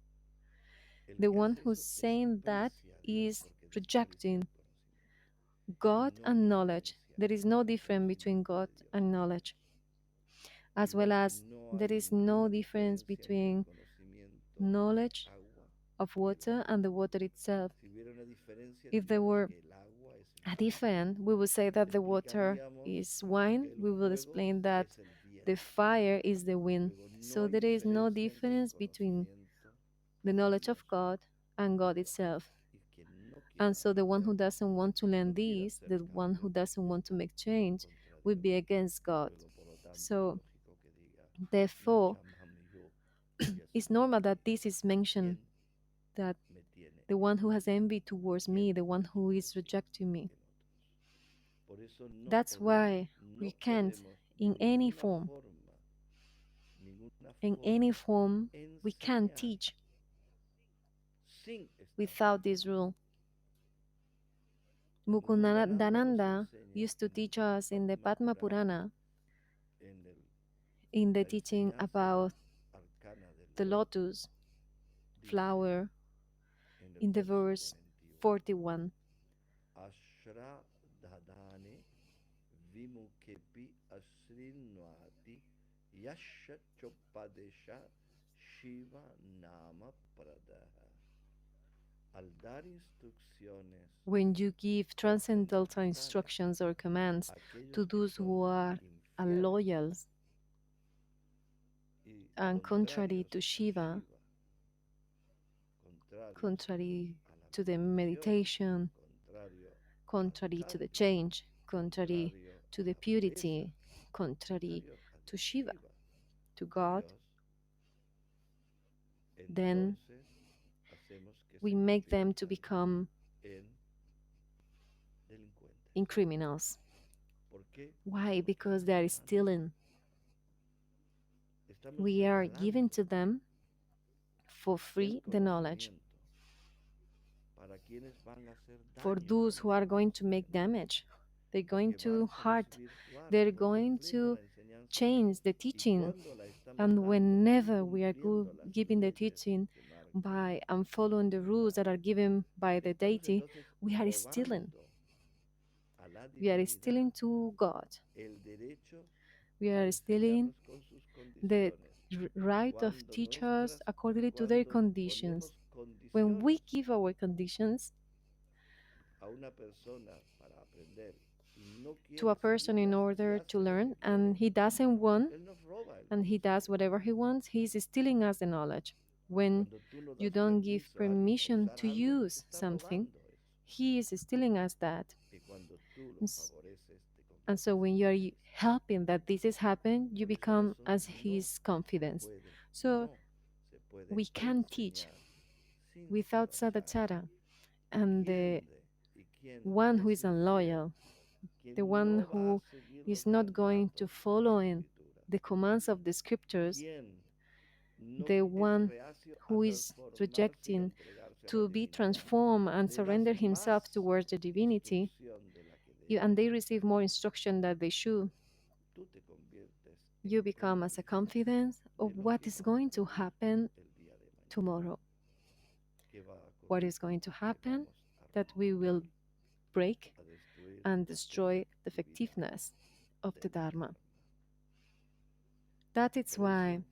el The que one hace who's eso saying that desprecia a Dios is porque desprecia rejecting el conocimiento. God No hay and knowledge. diferencia There is entre no el difference between conocimiento God de Dios and y el knowledge, hombre. as well Igual que as no there hay is no ninguna difference diferencia entre el between conocimiento del knowledge agua of y el water and vino. the water itself. Si hubiera una diferencia, If there diríamos were que el agua es el a fuego. different, we would say that the water Explicaríamos is wine. que el We will fuego explain that es el the viento. fire is the wind. Luego, no So hay there is no diferencia entre el difference between conocimiento the de knowledge of Dios God and y God el hombre. itself. Y quien no quiera And so the one who aprender, doesn't want to no learn quiere this, hacer the one who cambio, doesn't want to está make change, contra will Dios. be against God. Luego, por lo tanto, es So lógico que diga, me therefore, llaman yo y eso it's no normal quiere that decir this is mentioned, quién that me tiene the en one who mí, has envy towards quién me, the one who is recibe rejecting me. en otros. Por eso That's why we no can't, podemos de in ninguna any forma form, we can't enseñar teach sin esta without regla. this rule. Mukundananda nos Mukundananda enseña used to en teach us in the Padma Padma Purana, Purana, en in the la teaching enseñanza about arcana del the loto, lotus dice flower, en el in the verso verse 41, 41. Ashra dadane vimukepi asrinvati yasha chopadesha shiva nama pradaha. Al dar instrucciones When you give transcendental trascendentales instructions or commands a aquellos to que those son who are infieles loyal y and contrary contrarios to a Shiva, Shiva, contrarios contrary a la to the meditación, meditation, contrario al contrary to the cambio, change, contrary contrario to a the la pureza, purity, contrary contrario a to Dios Shiva, Shiva, to a God, Dios, then entonces hacemos que we se make them to conviertan become en delincuentes. in criminals. ¿Por qué? Why? Porque Because estamos they are dando, stealing. estamos We are giving regalando to them for el free the knowledge conocimiento para quienes van a hacer for daño those con who ese are going to make conocimiento, damage. They're going porque to van a hurt. desvirtuar They're por going completo to la enseñanza. change the Y teaching. cuando la estamos And dando whenever we are incumpliendo las giving the leyes teaching que marca by and la following the rules divinidad, that are given by the estamos deity, entonces we are stealing. robando a la We are divinidad stealing to God. el derecho We a are stealing enseñarnos con sus the condiciones. right of Cuando teachers nuestras, according to their cuando conditions. ponemos When we condiciones give our conditions a una persona para aprender y no to a quiere person in seguirlas y order to hace lo que learn and quiere, he doesn't want él nos roba el and he does conocimiento. whatever he wants, he's stealing us the knowledge. When Cuando tú no you das don't give permiso a alguien a permission usar to algo, te use está something, robando eso. he is stealing us that. Y cuando tú lo And favoreces, te and so conviertes when en you are cómplice. helping that this is happen, you Por eso become eso as no his se confidence. puede, So no se puede we can teach enseñar sin without sadachara. sadachara. ¿Y And the quién, y quién one who es is infiel? unloyal, the ¿Quién one no va a who seguir is los not going to mandatos de las follow in escrituras? the commands of the scriptures, ¿Quién no the es one reacio a who is transformarse y a rejecting entregarse a la to be divinidad? transformed and Le das surrender himself más towards the divinity, instrucción de la que debe. and they receive more instruction that they should, Tú te conviertes you en become as a cómplice confidence de of lo what que is va a going to ocurrir happen el día de mañana. tomorrow. ¿Qué va a What ocurrir? is going to Que happen? vamos a That we will romper, break a destruir and la destroy the efectividad effectiveness of the del Dharma. Dharma. That is Por why eso,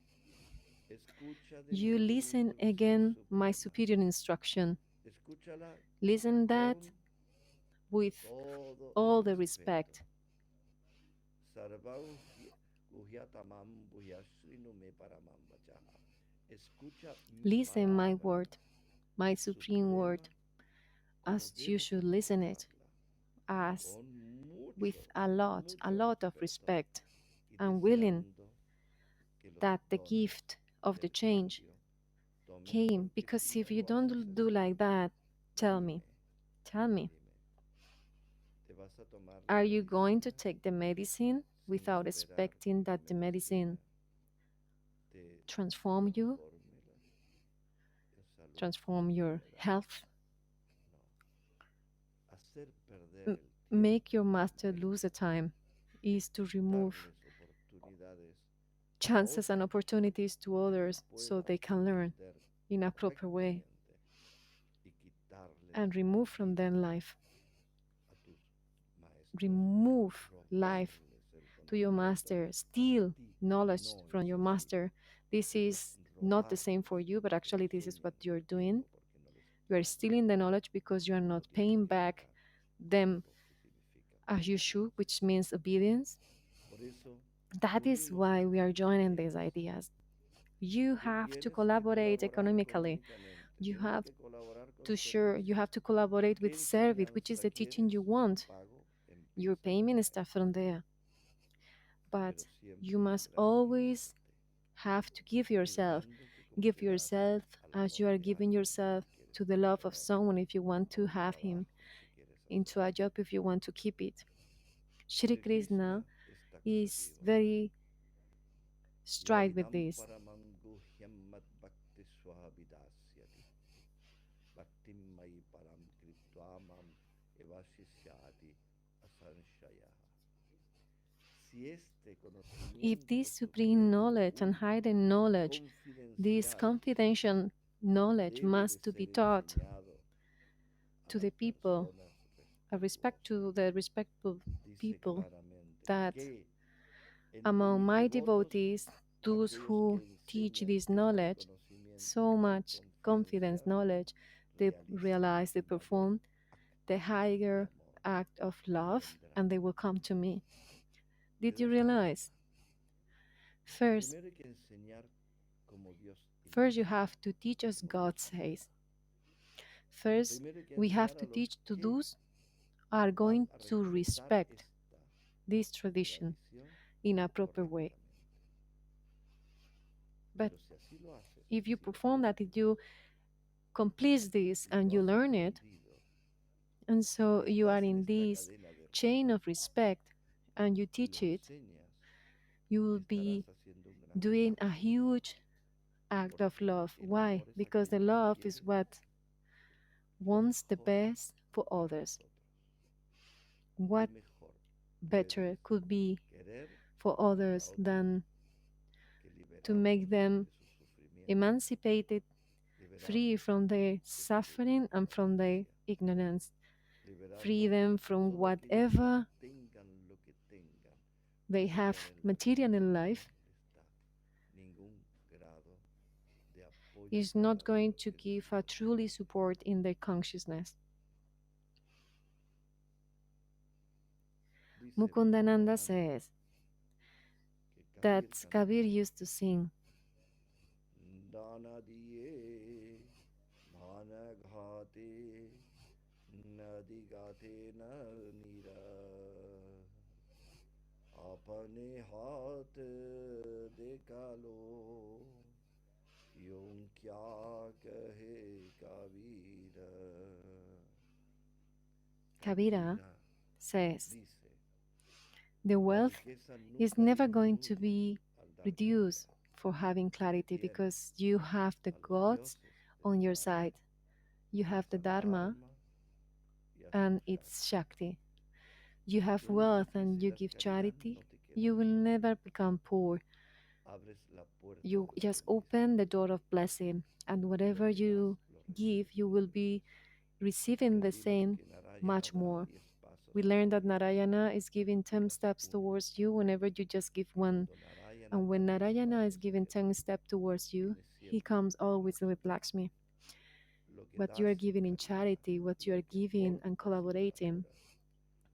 escucha de you nuevo mi listen instrucción again my suprema. superior instruction. Escúchala Listen that con with todo el all the respeto. respect. Sarvau guhyatamam guhyasrinu me paramam vachaha. Escucha mi Listen my palabra word, my supreme suprema word, como as you debes should listen it, escucharla, as con with mucho, a mucho lot of respeto respect y and willing deseando que los that the dones gift of the del change cambio tomen, came. porque Because si if no you lo haces don't do así, like that, tell dime, me, tell me, dime, te vas a tomar la are you going to medicina take the medicine sin without esperar expecting que la that the medicine medicina te transform you, transforme en salud transform y your enfermedad? health, No, hacer perder el make tiempo your al master lose the médico time is to remove darles oportunidades a chances and otros opportunities to que no others so puedan they can learn entender in a proper way correctamente y quitarles and remove from vida them life. a tus maestros, Remove life robarles el to your conocimiento master, a steal ti. knowledge No from es your así. master. This Es is not the same for robarles you, but porque actually, this is destruyen what tu you're doing. tiempo, porque no les You are pagas stealing the knowledge because you are como not tienes paying que back pagar. them Tiempo, que significa as you tiempo. should, which means obedience. Por eso That te is unimos why we estas are joining these ideas. ideas. You Tú have to tienes que collaborate colaborar economically. económicamente, You tienes have que colaborar con to share, you servicio. have to collaborate ¿Qué with service, which is enseñanza the teaching quieres? you want. Pago Your empieza por payment ahí, stuff from there. pero But you siempre must always gratificándote, have to give yourself. entregándote Give completamente yourself al as amor you are de giving alguien yourself si quieres to the love of mantenerlo, someone if you want a to un have him, trabajo si quieres into a hacerlo. job if you want to keep it. Shri Sri Krishna Krishna es is taxativo. very strict with Yadidam this. paramam guhyam mad bhakti swavidasyati. Bhaktim mai param kritva mam evashisyati asanshaya. Si este If this conocimiento supreme supremo knowledge and único, hidden knowledge, this confidencial, confidential knowledge debe de must to be ser taught enseñado a to las the people, personas a respect respetuosas, to the respectful dice people, claramente that que entre among mis my devotos, devotees, those aquellos que who teach enseñan this este knowledge, conocimiento so tan much confidence confidencial, knowledge, they realizan realize, they el mayor perform the acto de higher amor act of y love, vendrán. and they will come to me. ¿Te Did you das cuenta? realize? First, Primero hay que enseñar como Dios first you indica, have to teach as como God Dios says. manda. Primero First, hay que we enseñar have a to los teach to que those are van going a to respetar respect esta this tradition tradición in a proper way. correctamente. But Pero si así lo haces, if you si lo perform that, if cumples you complete this y and lo you has learn it, aprendido and y so you are estás en in esta this cadena de chain of respeto respect and you y lo teach it, enseñas, you will estarás be haciendo un gran doing a acto huge act of porque love. el Why? amor es Because the aquello que love is quiere what lo wants the mejor best for para others. nosotros. ¿Qué What mejor puedes better could be querer for para others otros than que to liberarlos make them de sus sufrimientos, emancipated, free liberarlos from their de su suffering and from their ignorancia, ignorance, free liberarlos them de from todo aquello que whatever tengan lo que tengan, they material have en la vida, material in no life les da ningún grado de apoyo is not verdadero going to en su give a truly conciencia. support in their consciousness. Dice Mukundananda Mukundananda says que that Kabir Kabir cantaba used to sing, Dana diye Mana ghate Nadi gate na nira अपने हाथ देखा लो यूं क्या कहे Kabir Kabira Kabira says, dice the la wealth riqueza is nunca never going to disminuye be al dar reduced dinero for having clarity tienes because you have the a los gods dioses de on tu your lado side. You have tienes the al Dharma Dharma y a su and its Shakti Shakti. You have tú eres wealth riqueza and y you das give caridad charity. no te quedas You will pobre never become poor. abres la puerta You de la just bendición open the door of blessing, and lo whatever que das you lo give, recibes you will be receiving the aprendimos same, que Narayana much da more. 10 pasos We hacia learned that arriba Narayana is giving tú 10 das steps uno towards you whenever you just give one. cuando Narayana And da when 10 Narayana is pasos giving hacia 10 ti steps towards you, viene he siempre comes always with Lakshmi Lakshmi. lo que What you das are en giving in caridad charity, what you lo are que giving and aportas y collaborating, colaboras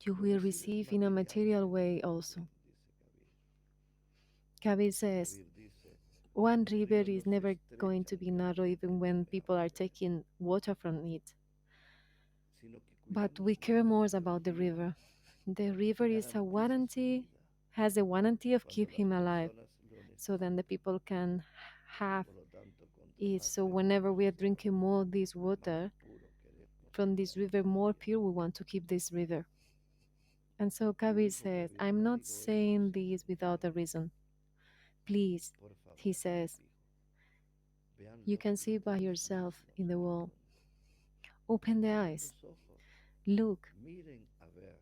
you lo will recibes receive in a material materialmente way también also. dice Kabir Kabir says, Kabir dice one el river río no is se never going estrecha to al be que no narrow even tiene when donde people are beber taking water from it. sino que But cuidamos we más care more el about the río river. The que river is a garantiza su warranty, vida has a warranty of cuando keep las him alive, personas lo so then the necesitan. people can have Por lo tanto, contra it. más So lejos whenever we are esté, drinking more of this más water puro queremos from this tener river, ese more río. pure we want to keep this river. And so Y Kabir dijo says, Kabir, I'm no not digo esto saying sin this without a sentido. reason. Please, Por he favor, says, dijo, vean you los can see by mismos yourself in the en el wall. mundo. Open the Abran eyes. los ojos, Look miren a ver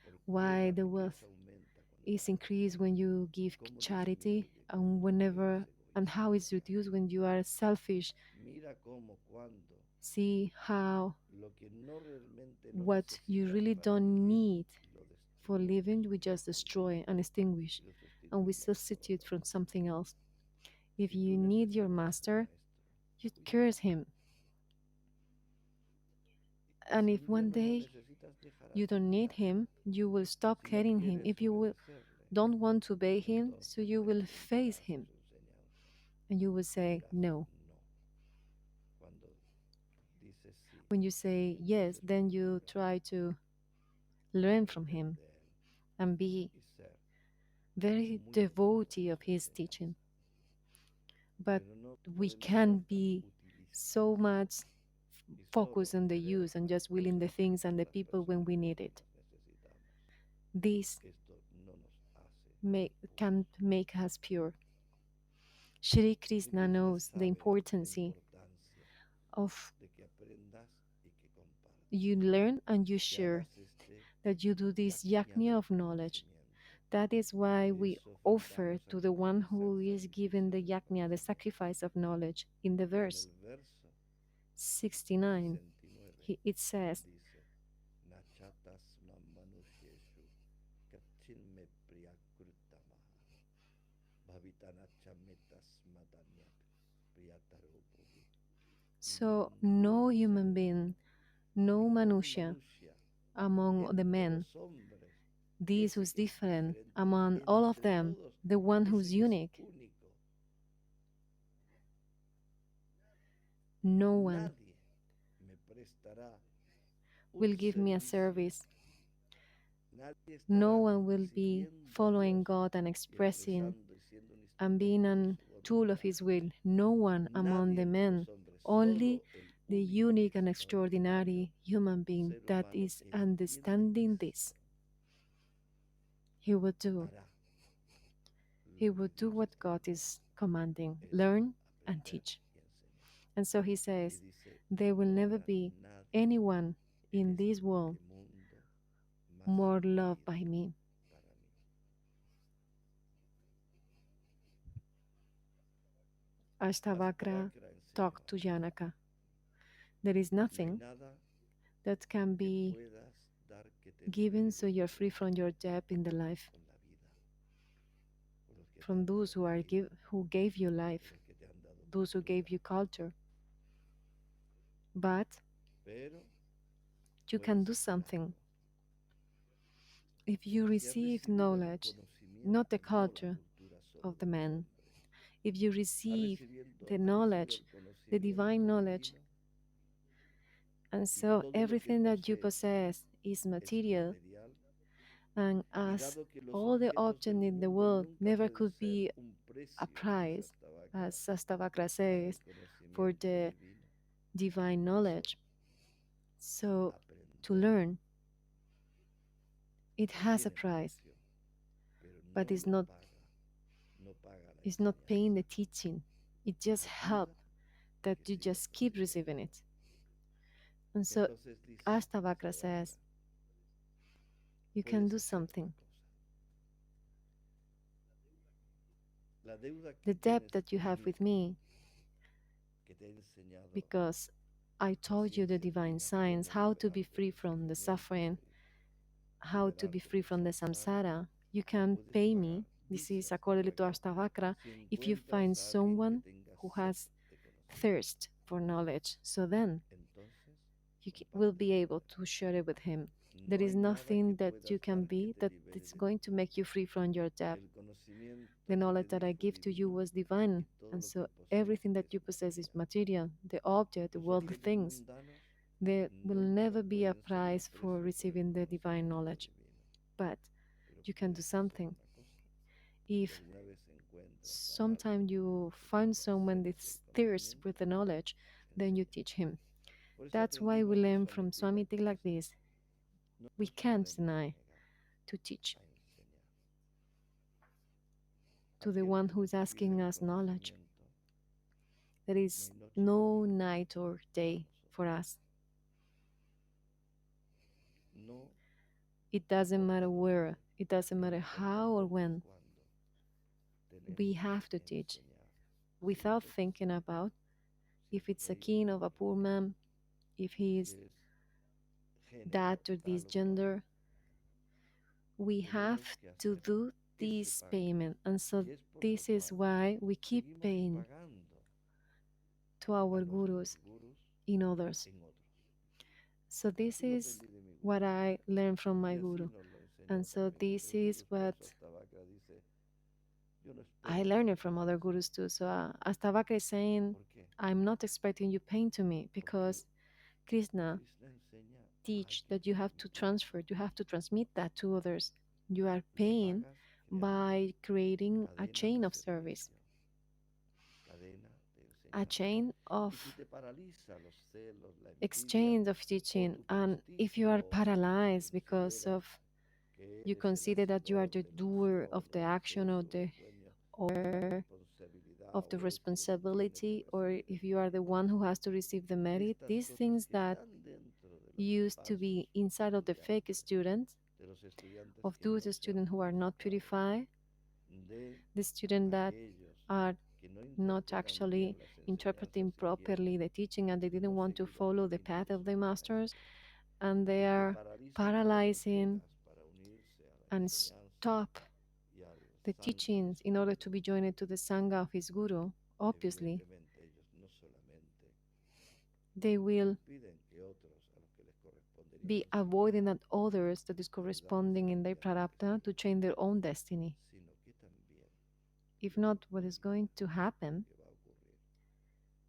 por qué why la the wealth riqueza aumenta is increased when you give cómo charity, disminuye and cuando whenever eres and egoísta. how it's reduced when you are selfish. Mira cómo cuando See how lo que no realmente no what you necesitas really para don't vivir need lo for destruimos living, we just destroy and extinguish, y lo and we sustituimos por substitute otra from cosa. something else. If Si tú you need your necesitas un master, maestro, you cuídalo. curse him. Y And si if un día one no lo day necesitas, dejarás you de don't need cuidarlo. him, you will stop Si no caring him. quieres If you will, obedecerle, don't want to obey him, so entonces you le will face preguntarás him sus enseñanzas and you will y say dirás no. no. Cuando dices sí, When you say yes, entonces then you procuras try to learn from aprender him de él and be y ser very muy devoto de devotee of su his enseñanza. teaching. But Pero no we podemos ser can tan be utilistas so much y solo focused on the querer use and las just willing the cosas things and de the las people when personas we need cuando it. las necesitamos. This Esto no nos hace can puros. make us pure. Shri Y Krishna Krishna knows the sabe la importance importancia of de que aprendas y que compartas, you learn and you que share, hagas este that you do this yagña yajna del of knowledge. conocimiento. That is why Por we eso offer ofrendamos to the aquí one ese who is given sacrificio the del yajna, the conocimiento. sacrifice of knowledge. In the En verse el verso 69, 69 it says, dice, Nachatas mamanusheshu katchinme priyakrutamaha bhavitanachametas madanyat priyataropuhi. so no human being, no Ningún manusha manusya among the entre men, los hombres, this ese who's que es different diferente among all of entre them, todos, the one ese who's que es unique, único, no one nadie me prestará will un give me a servicio, service. nadie No estará one will be sirviendo a following Dios God and y expressing expresando y siendo un and being instrumento de a su tool of voluntad. his will. No one among Nadie the entre men, los hombres, only solo el the único, unique and extraordinario extraordinary human being ser that humano is en quien understanding this. Cristo He will do. hará He lo will que do Dios what God termina, is commanding, es learn and aprender teach. y enseñar. And so he Y says, dice, there will no never habrá be nadie anyone en in this world este mundo más more loved querido by me. para mí. Ashtavakra Astavakra enseñó, talked to Janaka. There is no hay nothing nada that can que be puedas dar que te given libere so del you're free apego from your debt in the life, con la vida, con los que te from han those dado who la are vida, who gave you con life, los que te han dado those who gave cultura. you culture. But Pero you can puedes do hacer something. algo. If you Si has receive recibido el knowledge, not the conocimiento, no la culture cultura solo of de the los man, hombres, if you receive has recibido the el divine conocimiento knowledge, divino and y so todo lo que everything that you posees possess is es material, material, and y as dado que los all the objetos objects del in the mundo world nunca never pueden could ser be un a precio, dice prize, as Astavakra, Sastavakra para el says, for conocimiento the divino. divine Por eso, knowledge. So to aprender learn, it has a tiene price, precio, pero but no lo paga, no paga la it's not paying enseñanza. the teaching. It just Ayuda helps a that que you sigas just keep recibiendo. receiving it. And so Entonces dice Ashtavakra Astavakra, says, you can puedes do hacer una something. cosa. La deuda The que debt tienes that you have with conmigo, me, que te he enseñado because I la told you the ciencia divine divina, science, cómo how to be liberarte free del from the sufrimiento suffering, y how to be liberarte free del from the samsara, samsara. You lo can puedes pay pagar. me. This Dice is according to Astavakra, Ashtavakra. si If you find encuentras a alguien que someone tenga who sed has de conocimiento, thirst for knowledge, so then entonces will be compártelo con able él. to share it with him. There No is hay nada que nothing that you puedas can dar que be te that libere is de going ti. to make you free from your debt. El conocimiento The que te knowledge that di I fue give to you divino was y divine, todo and lo que so posees everything that es you possess is material. material. The object, the Los world, the objetos things. mundanos There will nunca never be a pueden ser un price for precio por el receiving the divine conocimiento knowledge. divino. But Pero you can do puedes hacer something. una cosa. Si If alguna vez encuentras a alguien sometime you que find tenga someone sed that's del thirst conocimiento, with the knowledge, then you enséñale. teach him. Por eso That's why we aprendimos de learn Swami from Swami Tilak like esto. this. No We nos can't podemos deny negar to teach a enseñar. to the Aquel one que no who's tuviera asking el us knowledge. conocimiento, There no is hay noche ni no día night or para day for nosotros. us. No It doesn't importa matter dónde, where It doesn't no matter how importando or when. cuándo, We tenemos que have to teach enseñar si without eres, thinking about si if eres it's a rico, king or a poor man, if si he's eres género that or this tal o cual. gender. We have Tenemos que to hacer do ese this pago. payment. And so Y es por lo this is cual why we keep seguimos paying pagando to a our nuestros gurus gurus in others. en otros. So this Esto lo is aprendí de mi what gurú. I learned from Y my así guru. nos lo enseñó And so también this otros is gurús. Por what eso Astavakra dice, yo no I espero que learned me it from other pagues. gurus too. So Astavaka is saying, ¿Por qué? I'm not expecting you paying to me Porque because Krishna Krishna enseña teach that you have to Yagñyayakrite transfer, you have to transmit that to others. You are Le paying pagas creando by creating a cadena de chain of service, servicio, cadena de a enseñanza. chain Y si of te paraliza los celos, la envidia exchange of o teaching. tu And if you prestigio are que paralyzed because consideras of que you eres el consider that you are hacedor the de los doer of the logros, action eso, el dueño de la or responsabilidad of the o el que tiene que responsibility, or recibir el if you are the mérito. one who has to receive the merit, Estas these cosas things que that están dentro de los used to falsos be inside of the fake estudiantes, students, de los estudiantes of que those no se han students who are not purificado, purified, de the students that aquellos are que no not interpretan actually bien las enseñanzas interpreting y quieren properly the teaching and they didn't no want to seguir el follow the camino path de of sus the masters, maestros and they y te are paralizan cuando paralyzing llegas para unirse a la and enseñanza stop y al the sangha de teachings su in order guru. to be joined to the Sangha of his Guru. Obviously, Evidentemente ellos no solamente they will impiden que otros a los que les correspondería be avoiding enseñar that others that is les dan esa corresponding in their enseñanza que se prarabdha to change their necesita, own destiny. sino que también If lo que not, what is ocurrirá, going to happen lo que va a ocurrir,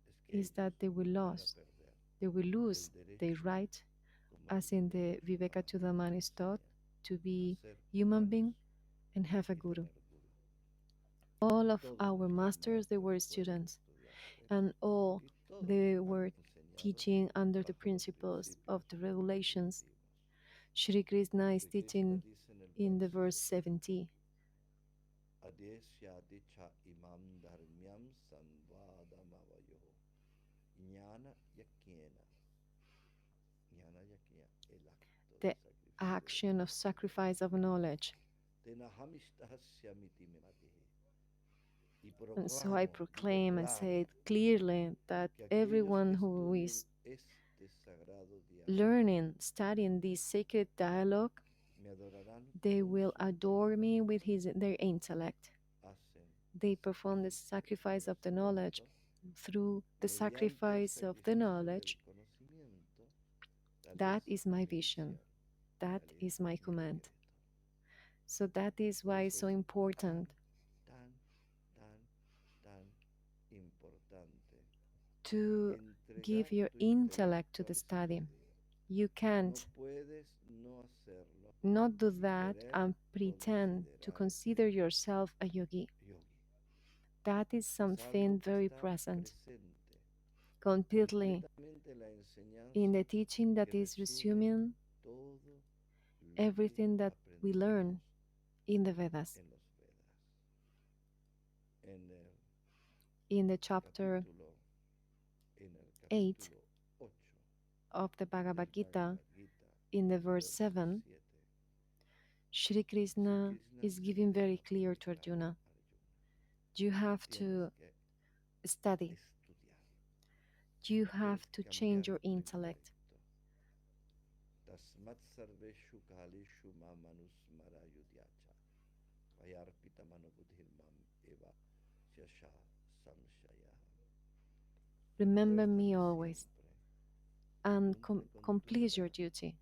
es que is ellos that they will van a lose. perder They will el lose their derecho right, como as in the Yagñyayakrite Vivekachudamani is taught, enseña to a be ser human humanos being and have a y guru. tener guru. All of Todos our nuestros masters, they maestros were fueron students, estudiantes and all y todos they han were enseñado teaching under the bajo los principles of principios the regulations. primitivos. Shri Krishna is Shri Krishna teaching dice en el in the verso verse 70, 70. Adesya dicha imam dharmyam samvadamavayo jnana yakyena, jnana yakya, el acto de The sacrificio de action of conocimiento. sacrifice of knowledge. Tenahamishtasya mitimati. Y And so I proclamo y proclaim and declaro say clearly that que aquellos everyone que who estudien is este sagrado diálogo learning, studying this sacred dialogue, me adorarán they con will su adore me with their intelecto, intellect. hacen They el perform the sacrificio del sacrifice of the knowledge. conocimiento. Through the Mediante el sacrifice of the sacrificio del knowledge, conocimiento, tal es that is my mi vision. misión, That tal es is my mi command. decreto. So that is Por why eso it's so es important tan, tan, tan, tan importante to give entregar your tu intellect to intelecto the al study. estudio. You No can't puedes no hacerlo not do y that querer and pretend to considerarte consider yourself a yogi. yogi. That is Es algo something que very está present, presente completely completamente en la in enseñanza the teaching que that is resume resuming todo lo que everything that we aprendimos learn in the Vedas. en los Vedas. En el In the chapter capítulo, en el 8 capítulo 8 of the del Bhagavad Gita, Bhagavad Gita, in the en el verse verso 7, 7, Shri Sri Krishna Krishna is le giving very deja clear muy to claro Arjuna, a Arjuna, you have tienes to que study, estudiar, you tienes have que to change cambiar your tu intellect. intelecto. Tasmat sarveshu kaleshu mamanusmarayudhyacha vayarpita manobuddhirmam eva shasha samshaya. Remember me Recuérdame always siempre, and cumple con tu complete your deber, duty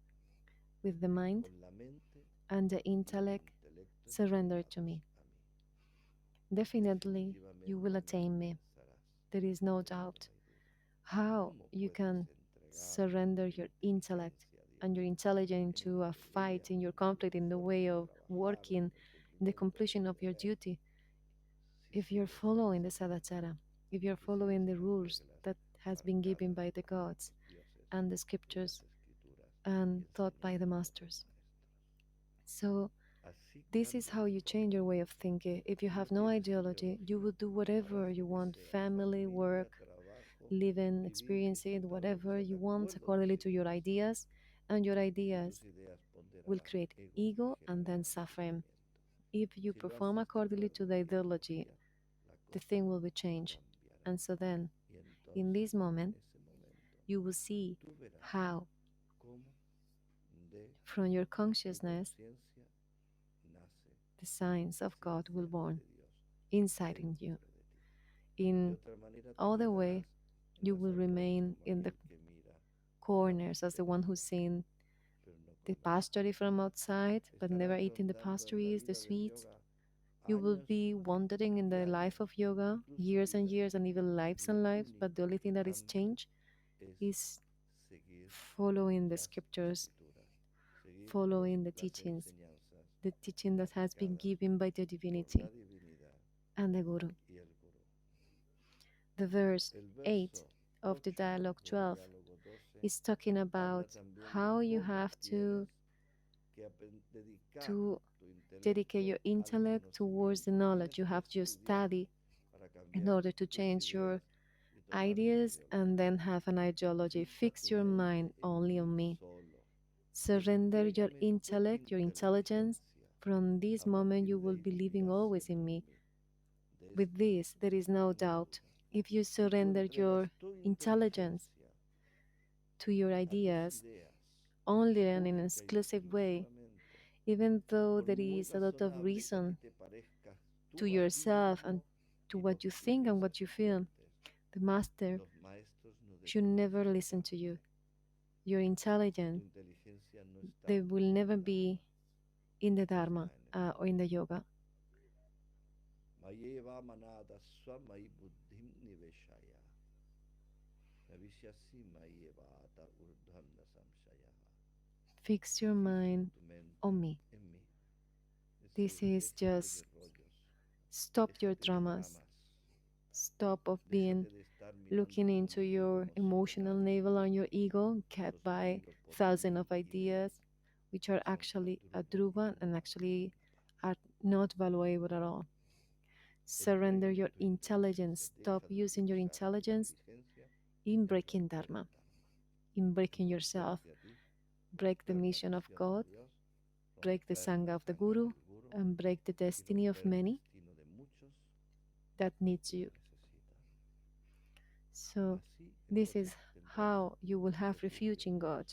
with the mind con la mente and the y el intellect. intelecto Surrender to entregados me. a mí. Definitely, you will Definitivamente me attain me. alcanzarás. There is no De ello no doubt. hay duda. How ¿Cómo you puedes can entregar surrender tu your intellect inteligencia a and Dios your intelligence en to una a pelea fight in your con conflict la in the fuerza way de of trabajar o working con el in the cumplimiento completion del of your deber duty si if you're sigues la following the enseñanza sadhachara, if you're y sigues following the las rules reglas that has been given marcadas by the por gods los dioses and the y las scriptures escrituras y and taught by the enseñadas por los masters. maestros. So Así this is cambia how tu you change your forma. way of thinking. If you Si no have no tienes ideology, you ideología, will do harás whatever you lo que want, sea, family, familia, work, trabajo, living, vivir experience it, disfrutando, lo que whatever sea, de you want acuerdo a tus accordingly to your ideas. ideas, and your Y ideas tus ideas will create ego and then suffering. If you Si lo perform haces de accordingly to acuerdo the a la ideology, ideología, la the cosa thing will be changed. cambiará. And so then, Y in entonces, this en moment, ese momento, you will see tú verás how, cómo de from your tu consciousness, conciencia nace the signs of God will conciencia born de Dios inside in you. dentro de ti. De In otra manera te other way, quedarás en you las will alturas remain como in the aquel que mira la corners as the one who's montaña, seen pero no the conoce. pasture from outside, but never Estarás eating the rondando en la pastries, the vida del sweets. yoga You will años be wandering in y the años, life of yoga, incluso years and vidas. years, and even lives Lo and lives, but the único only que thing that is cambia changed es is seguir following the las scriptures, escrituras, seguir following the las teachings, enseñanzas the teaching that has been dadas given by the por la divinity divinidad and the Guru. y el gurú. The verse El 8 verso of the 8 dialogue del 12 diálogo 12 is talking habla about también de how you cómo have tienes que dedicar to tu dedicate your intelecto al intellect towards the conocimiento. knowledge. Tienes You que have to estudiar study para in cambiar order to tus change your ideas y tomar una ideas and ideología. then have an ideology. Fija Fix tu your mind mente en only mí on me. solo y Surrender your entrégame tu intellect, your intelligence. inteligencia. From A this moment, partir you de will ahí be living vivirás always in siempre me. en mí. De With esto this, there is no no hay doubt. duda. If you Si tú surrender entregas your tu intelligence inteligencia to your a tus ideas ideas, only in an única y exclusive way, exclusivamente, even though por there muy is a lot of razonable que a ti reason te parezca to tú yourself and afirmarlo to y lo what you que tú think and what piensas you y feel, sientes, the master los maestros no should dependen never de listen to tanto. you. Your Tu intelligence, inteligencia no está they will en never el be Dharma, in the está Dharma en el or in yoga. the yoga. Mayeva manada swamai buddhim niveshaya. Navishyasi mayeva ata urdham na samshaya. Fix your Fija mind tu mente on me. en mí. Es This decir, is déjate just de rollos, stop your déjate de dramas. dramas, Stop of being déjate de estar mirando looking tu into ombligo your como si emotional fuera navel and your ego, cat los by Brihopoti thousands mil of ideas, ideas which are son actually a Sadruva y dhruva and actually Brahmapa. are not valuable at all. Surrender Entrégame your tu inteligencia, intelligence. Stop deja de using your utilizar tu intelligence inteligencia in en breaking romper Dharma, el Dharma, in en breaking yourself, romperte a ti, break the romper la mission of misión de God, Dios, break the romper la Sangha of the sangha Guru, del Guru and break the y destiny of romper el many destino de muchos that needs que me you. necesitan. So, Así this entonces is tendrás how you will have refuge refugio. in God.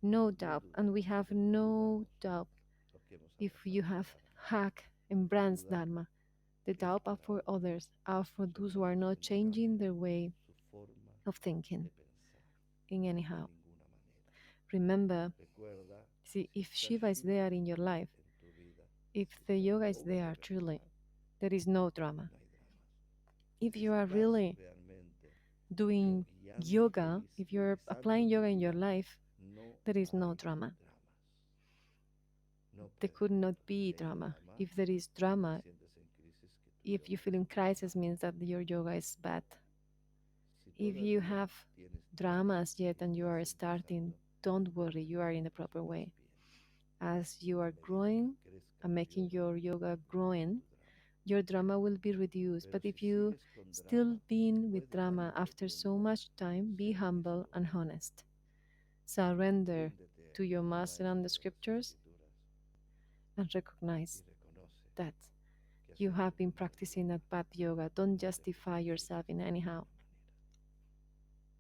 No No doubt, and dudes, we have nosotros no no dudamos doubt lo que hemos if you alcanzado en el have Dharma. hacked and La brands duda Dharma. The es doubt are para for otros, others, are for son those who para are los not que no changing cambian their way su forma of thinking de pensar in de anyhow. ninguna manera. Remember, Recuerda, see, si if está Shiva is Shiva there in your life, en tu vida, if si the está el yoga is yoga de there truly, verdad, there is no drama. no hay dramas. If you are Estás really realmente doing yoguiando yoga, feliz, if you're realizando applying tu yoga in your vida, life, no there is no hay drama. dramas. No There puede could haber not dramas. be Si hay drama. drama, If there is si te drama, sientes en crisis, que tu if you yoga feel in está muy crisis, mal. means that your yoga is bad. Si If you todavía have tienes dramas dramas yet y and you estás are starting, empezando, don't worry, you are in the entonces proper vas way. bien. As you A are medida que growing crezca and tu making yoga, your yoga disminuirá growing, tu drama. your drama will be reduced. Pero But si if you sigues con still drama, been with después de drama tanto after so tiempo, much time, be sé que es humble and normal. honest. Surrender Ríndete to your al master and the maestro de las scriptures escrituras and y recognize reconoce that que has you hecho have un been mal practicing yoga. that bad yoga. Don't No te justify justifiques. yourself in anyhow.